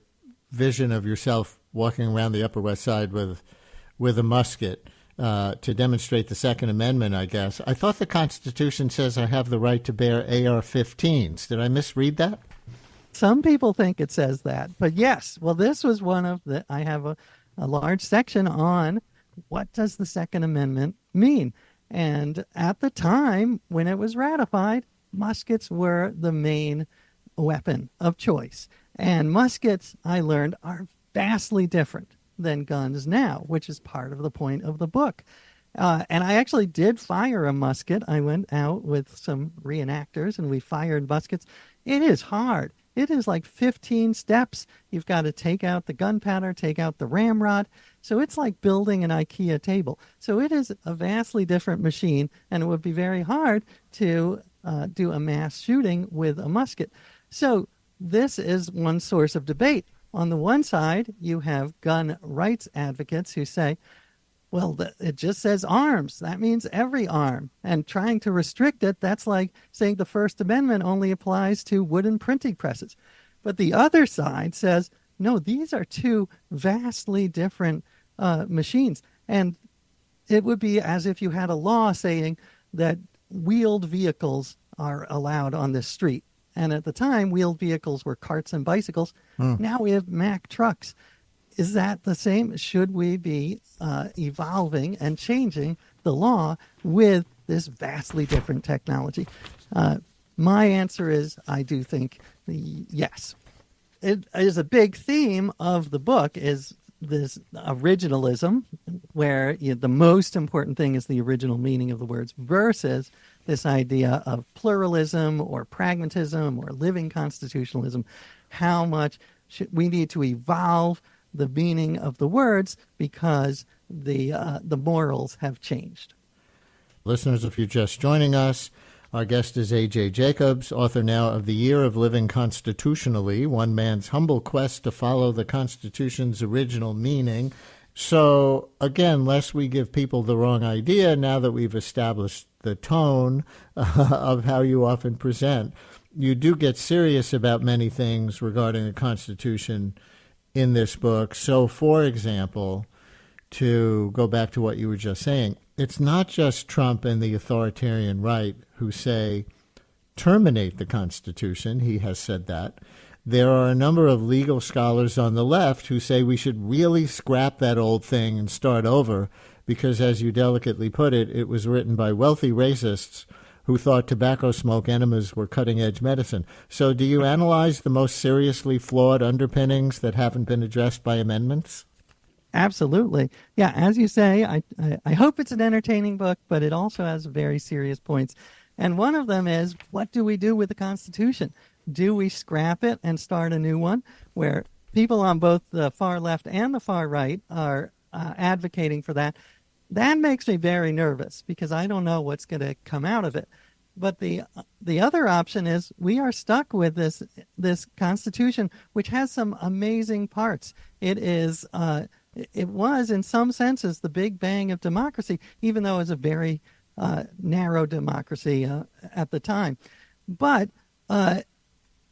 vision of yourself walking around the Upper West Side with a musket to demonstrate the Second Amendment, I guess. I thought the Constitution says I have the right to bear AR-15s. Did I misread that? Some people think it says that, but yes. Well, this was one of I have a large section on what does the Second Amendment mean. And at the time when it was ratified, muskets were the main weapon of choice. And muskets, I learned, are vastly different than guns now, which is part of the point of the book. And I actually did fire a musket. I went out with some reenactors and we fired muskets. It is hard. It is like 15 steps. You've got to take out the gunpowder, take out the ramrod. So it's like building an IKEA table. So it is a vastly different machine, and it would be very hard to do a mass shooting with a musket. So this is one source of debate. On the one side, you have gun rights advocates who say, well, it just says arms. That means every arm. And trying to restrict it, that's like saying the First Amendment only applies to wooden printing presses. But the other side says, no, these are two vastly different machines. And it would be as if you had a law saying that wheeled vehicles are allowed on this street. And at the time, wheeled vehicles were carts and bicycles. Now we have Mack trucks. Is that the same? Should we be evolving and changing the law with this vastly different technology? My answer is I do think yes. It is a big theme of the book is this originalism, where the most important thing is the original meaning of the words versus this idea of pluralism or pragmatism or living constitutionalism. How much we need to evolve the meaning of the words because the morals have changed. Listeners, if you're just joining us, our guest is A.J. Jacobs, author now of The Year of Living Constitutionally, One Man's Humble Quest to Follow the Constitution's Original Meaning. So, again, lest we give people the wrong idea, now that we've established the tone of how you often present, you do get serious about many things regarding the Constitution in this book. So, for example, to go back to what you were just saying, it's not just Trump and the authoritarian right who say, terminate the Constitution. He has said that. There are a number of legal scholars on the left who say we should really scrap that old thing and start over because, as you delicately put it, it was written by wealthy racists who thought tobacco smoke enemas were cutting-edge medicine. So do you analyze the most seriously flawed underpinnings that haven't been addressed by amendments? Absolutely. Yeah, as you say, I hope it's an entertaining book, but it also has very serious points. And one of them is, what do we do with the Constitution? Do we scrap it and start a new one where people on both the far left and the far right are advocating for that? That makes me very nervous because I don't know what's going to come out of it. But the other option is we are stuck with this Constitution, which has some amazing parts. It was, in some senses, the big bang of democracy, even though it was a very narrow democracy at the time. But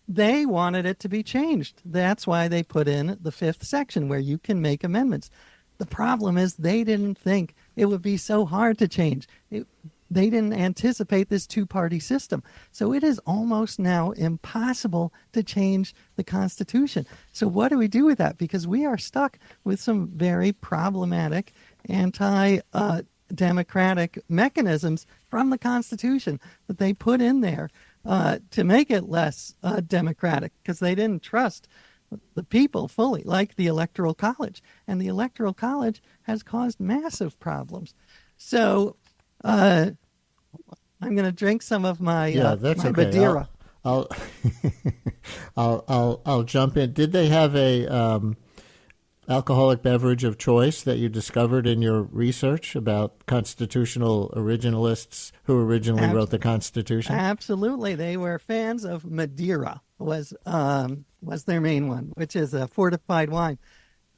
they wanted it to be changed. That's why they put in the fifth section where you can make amendments. The problem is they didn't think it would be so hard to change. They didn't anticipate this two-party system. So it is almost now impossible to change the Constitution. So what do we do with that? Because we are stuck with some very problematic anti-democratic mechanisms from the Constitution that they put in there to make it less democratic because they didn't trust the people fully, like the Electoral College. And the Electoral College has caused massive problems. So I'm going to drink some of my, that's my okay. Madeira. I'll jump in. Did they have a alcoholic beverage of choice that you discovered in your research about constitutional originalists who originally wrote the Constitution? Absolutely. They were fans of Madeira, was their main one, which is a fortified wine.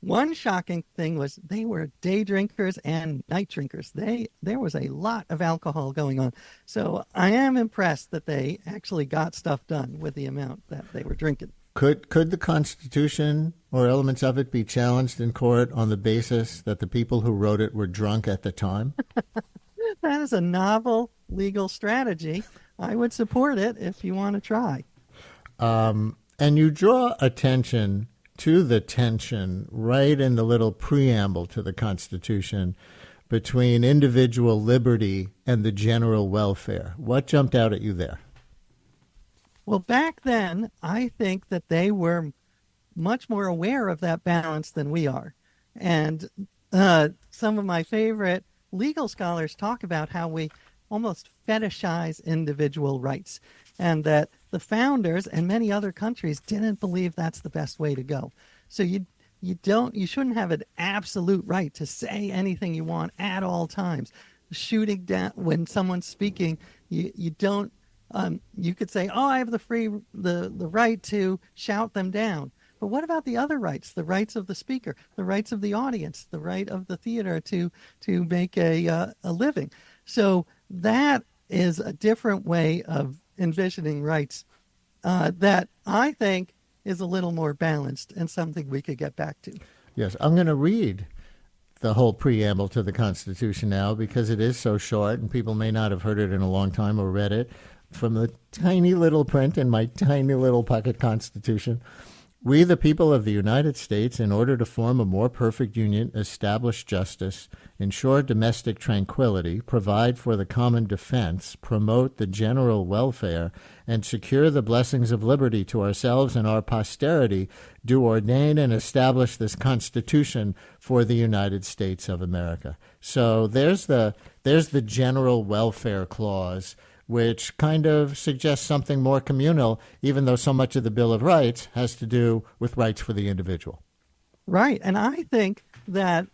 One shocking thing was they were day drinkers and night drinkers. There was a lot of alcohol going on. So I am impressed that they actually got stuff done with the amount that they were drinking. Could the Constitution or elements of it be challenged in court on the basis that the people who wrote it were drunk at the time? That is a novel legal strategy. I would support it if you want to try. And you draw attention to the tension right in the little preamble to the Constitution between individual liberty and the general welfare. What jumped out at you there? Well, back then, I think that they were much more aware of that balance than we are. And some of my favorite legal scholars talk about how we almost fetishize individual rights, and that the founders and many other countries didn't believe that's the best way to go. So you shouldn't have an absolute right to say anything you want at all times. Shooting down when someone's speaking, you don't. You could say, "Oh, I have the right to shout them down." But what about the other rights? The rights of the speaker, the rights of the audience, the right of the theater to make a living. So that is a different way of envisioning rights that I think is a little more balanced and something we could get back to. Yes, I'm going to read the whole preamble to the Constitution now because it is so short and people may not have heard it in a long time or read it. from the tiny little print in my tiny little pocket Constitution. We, the people of the United States, in order to form a more perfect union, establish justice, ensure domestic tranquility, provide for the common defense, promote the general welfare, and secure the blessings of liberty to ourselves and our posterity, do ordain and establish this Constitution for the United States of America. So there's the general welfare clause, which kind of suggests something more communal, even though so much of the Bill of Rights has to do with rights for the individual. Right. And I think that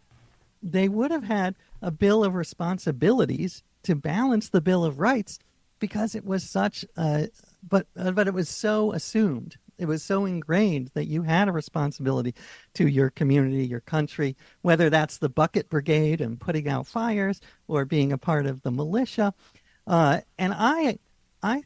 they would have had a Bill of Responsibilities to balance the Bill of Rights, because it was such but it was so assumed. It was so ingrained that you had a responsibility to your community, your country, whether that's the bucket brigade and putting out fires or being a part of the militia. And I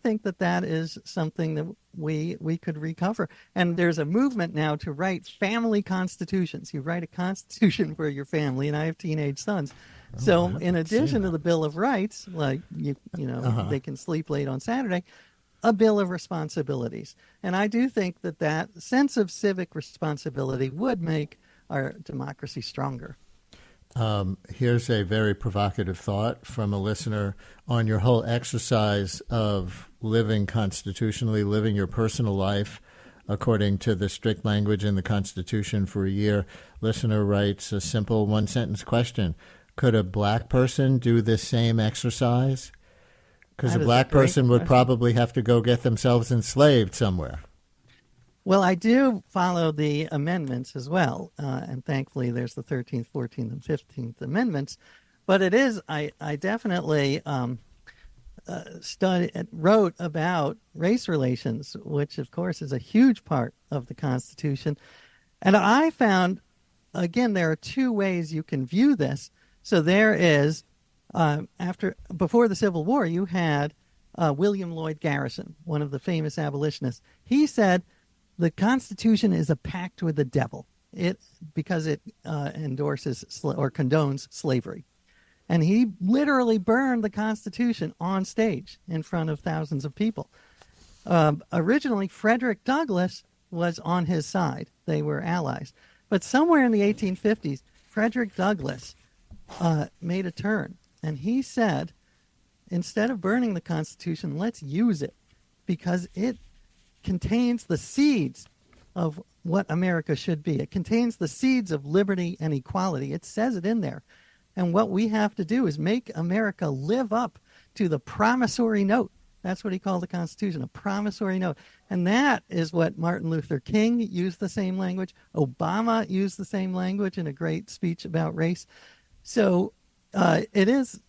think that is something that we could recover. And there's a movement now to write family constitutions. You write a constitution for your family, and I have teenage sons. So in addition to the Bill of Rights, like they can sleep late on Saturday, a Bill of Responsibilities. And I do think that sense of civic responsibility would make our democracy stronger. Here's a very provocative thought from a listener on your whole exercise of living constitutionally, living your personal life according to the strict language in the Constitution for a year. Listener writes a simple one-sentence question. Could a black person do this same exercise? Because a black person would probably have to go get themselves enslaved somewhere. Well, I do follow the amendments as well, and thankfully there's the 13th, 14th, and 15th amendments. But it is, I definitely wrote about race relations, which of course is a huge part of the Constitution. And I found, again, there are two ways you can view this. So there is, before the Civil War, you had William Lloyd Garrison, one of the famous abolitionists. He said, the Constitution is a pact with the devil because it endorses or condones slavery. And he literally burned the Constitution on stage in front of thousands of people. Originally, Frederick Douglass was on his side. They were allies. But somewhere in the 1850s, Frederick Douglass made a turn. And he said, instead of burning the Constitution, let's use it, because it contains the seeds of what America should be. It contains the seeds of liberty and equality. It says it in there. And what we have to do is make America live up to the promissory note. That's what he called the Constitution, a promissory note. And that is what Martin Luther King used the same language. Obama used the same language in a great speech about race. So it is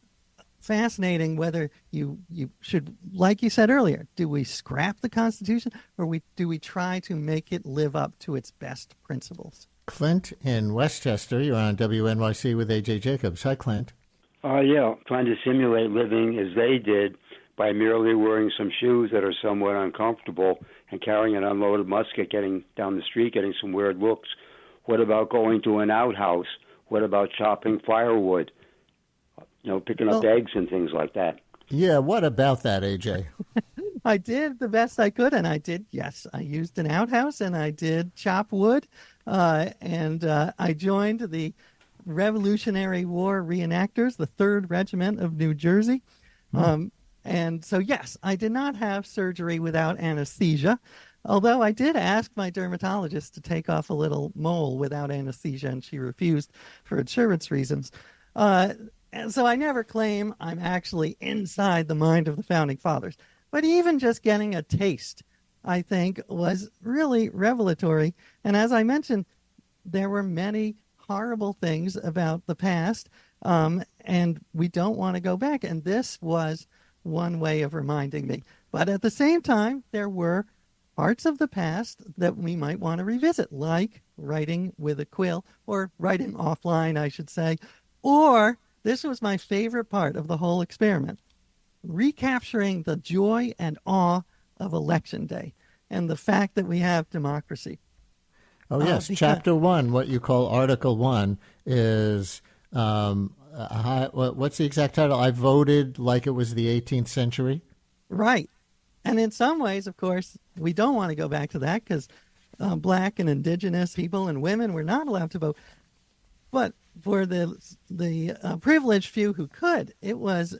fascinating whether you should, like you said earlier, do we scrap the Constitution or do we try to make it live up to its best principles? Clint in Westchester, you're on WNYC with A.J. Jacobs. Hi, Clint. Yeah, trying to simulate living as they did by merely wearing some shoes that are somewhat uncomfortable and carrying an unloaded musket, getting down the street, getting some weird looks. What about going to an outhouse? What about chopping firewood? Picking up eggs and things like that. Yeah, what about that, AJ? I did the best I could, and I used an outhouse, and I did chop wood, and I joined the Revolutionary War reenactors, the 3rd Regiment of New Jersey. And so, yes, I did not have surgery without anesthesia, although I did ask my dermatologist to take off a little mole without anesthesia, and she refused for insurance reasons. And so I never claim I'm actually inside the mind of the Founding Fathers. But even just getting a taste, I think, was really revelatory. And as I mentioned, there were many horrible things about the past, and we don't want to go back. And this was one way of reminding me. But at the same time, there were parts of the past that we might want to revisit, like writing with a quill, or writing offline, I should say, or... this was my favorite part of the whole experiment, recapturing the joy and awe of Election Day and the fact that we have democracy. Oh, yes. Chapter 1, what you call Article 1, is, what's the exact title? I voted like it was the 18th century? Right. And in some ways, of course, we don't want to go back to that because black and indigenous people and women were not allowed to vote. But for the privileged few who could, it was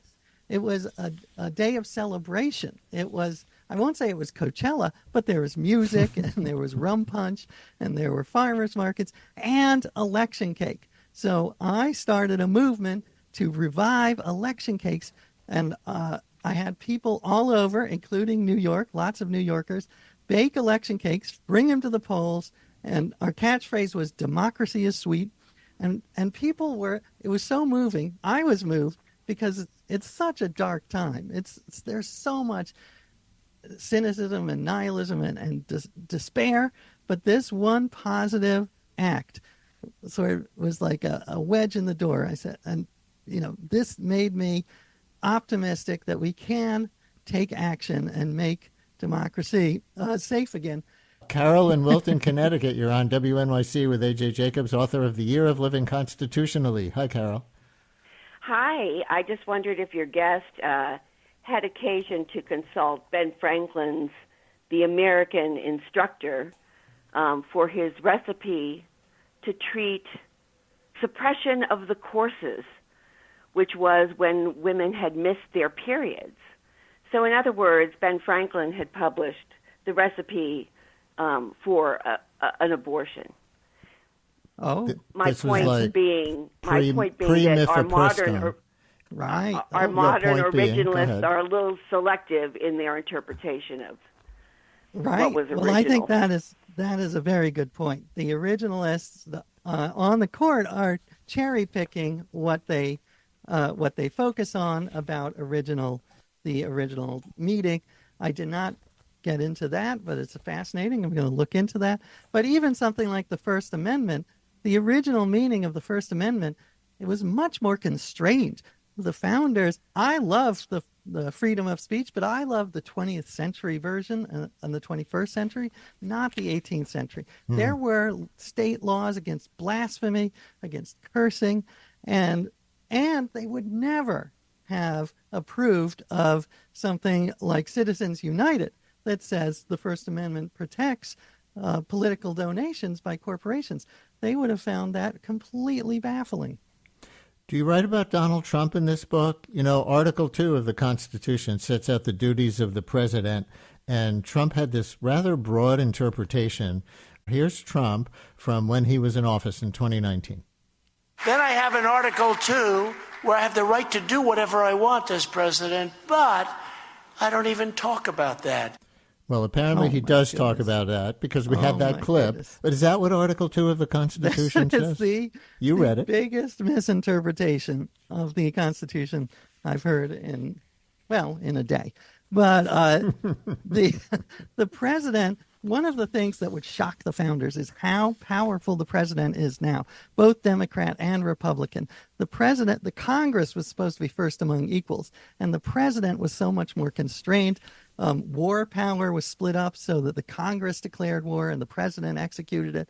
a day of celebration. It was, I won't say it was Coachella, but there was music and there was rum punch and there were farmers markets and election cake. So I started a movement to revive election cakes, and I had people all over, including New York, lots of New Yorkers, bake election cakes, bring them to the polls, and our catchphrase was "Democracy is sweet," and people were. It was so moving. I was moved because it's such a dark time. There's so much cynicism and nihilism and despair, but this one positive act sort of was like a wedge in the door. I said, and this made me optimistic that we can take action and make democracy safe again. Carol in Wilton, Connecticut, you're on WNYC with A.J. Jacobs, author of The Year of Living Constitutionally. Hi, Carol. Hi. I just wondered if your guest had occasion to consult Ben Franklin's The American Instructor for his recipe to treat suppression of the courses, which was when women had missed their periods. So in other words, Ben Franklin had published the recipe for an abortion. Oh, my point being that our modern originalists are a little selective in their interpretation of what was original. Well, I think that is a very good point. The originalists on the court are cherry picking what they focus on about the original meeting. I did not get into that, but it's fascinating. I'm going to look into that. But even something like the First Amendment, the original meaning of the First Amendment, it was much more constrained. The founders, I love the freedom of speech, but I love the 20th century version and the 21st century, not the 18th century. There were state laws against blasphemy, against cursing, and they would never have approved of something like Citizens United that says the First Amendment protects political donations by corporations. They would have found that completely baffling. Do you write about Donald Trump in this book? Article 2 of the Constitution sets out the duties of the president, and Trump had this rather broad interpretation. Here's Trump from when he was in office in 2019. Then I have an Article 2 where I have the right to do whatever I want as president, but I don't even talk about that. Well, apparently he does talk about that because we had that clip. Goodness. But is that what Article 2 of the Constitution says? You read it. Biggest misinterpretation of the Constitution I've heard in a day. But the president, one of the things that would shock the founders is how powerful the president is now, both Democrat and Republican. The Congress was supposed to be first among equals, and the president was so much more constrained. War power was split up so that the Congress declared war and the president executed it.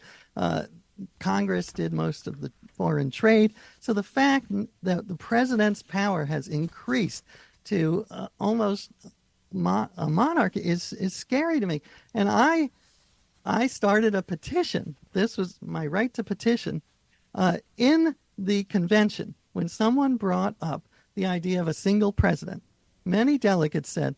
Congress did most of the foreign trade. So the fact that the president's power has increased to almost a monarchy is scary to me. And I started a petition. This was my right to petition in the convention. When someone brought up the idea of a single president, many delegates said,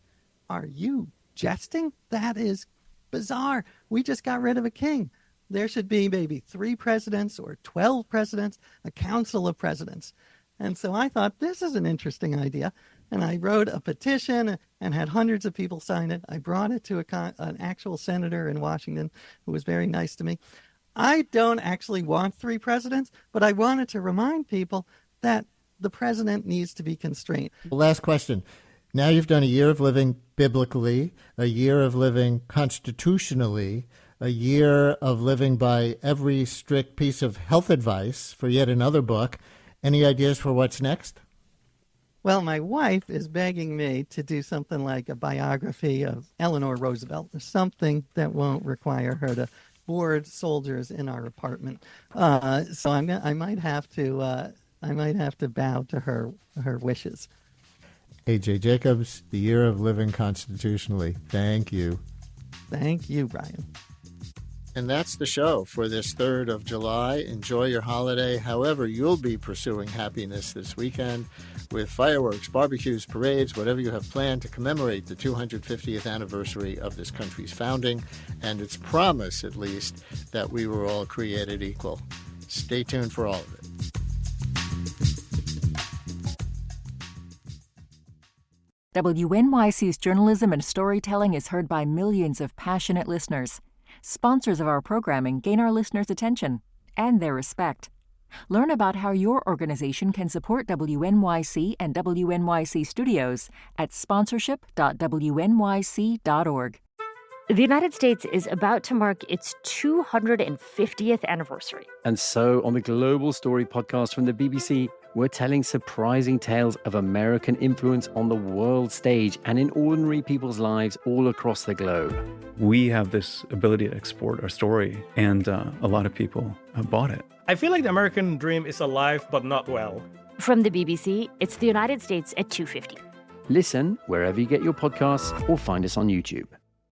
"Are you jesting? That is bizarre. We just got rid of a king. There should be maybe 3 presidents or 12 presidents, a council of presidents." And so I thought, this is an interesting idea. And I wrote a petition and had hundreds of people sign it. I brought it to an actual senator in Washington who was very nice to me. I don't actually want 3 presidents, but I wanted to remind people that the president needs to be constrained. Last question. Now you've done a year of living biblically, a year of living constitutionally, a year of living by every strict piece of health advice for yet another book. Any ideas for what's next? Well, my wife is begging me to do something like a biography of Eleanor Roosevelt, or something that won't require her to board soldiers in our apartment. So I might have to bow to her wishes. A.J. Jacobs, The Year of Living Constitutionally. Thank you. Thank you, Brian. And that's the show for this 3rd of July. Enjoy your holiday, however you'll be pursuing happiness this weekend, with fireworks, barbecues, parades, whatever you have planned to commemorate the 250th anniversary of this country's founding and its promise, at least, that we were all created equal. Stay tuned for all of it. WNYC's journalism and storytelling is heard by millions of passionate listeners. Sponsors of our programming gain our listeners' attention and their respect. Learn about how your organization can support WNYC and WNYC Studios at sponsorship.wnyc.org. The United States is about to mark its 250th anniversary. And so, on the Global Story podcast from the BBC, we're telling surprising tales of American influence on the world stage and in ordinary people's lives all across the globe. We have this ability to export our story, and a lot of people have bought it. I feel like the American dream is alive but not well. From the BBC, it's the United States at 250. Listen wherever you get your podcasts or find us on YouTube.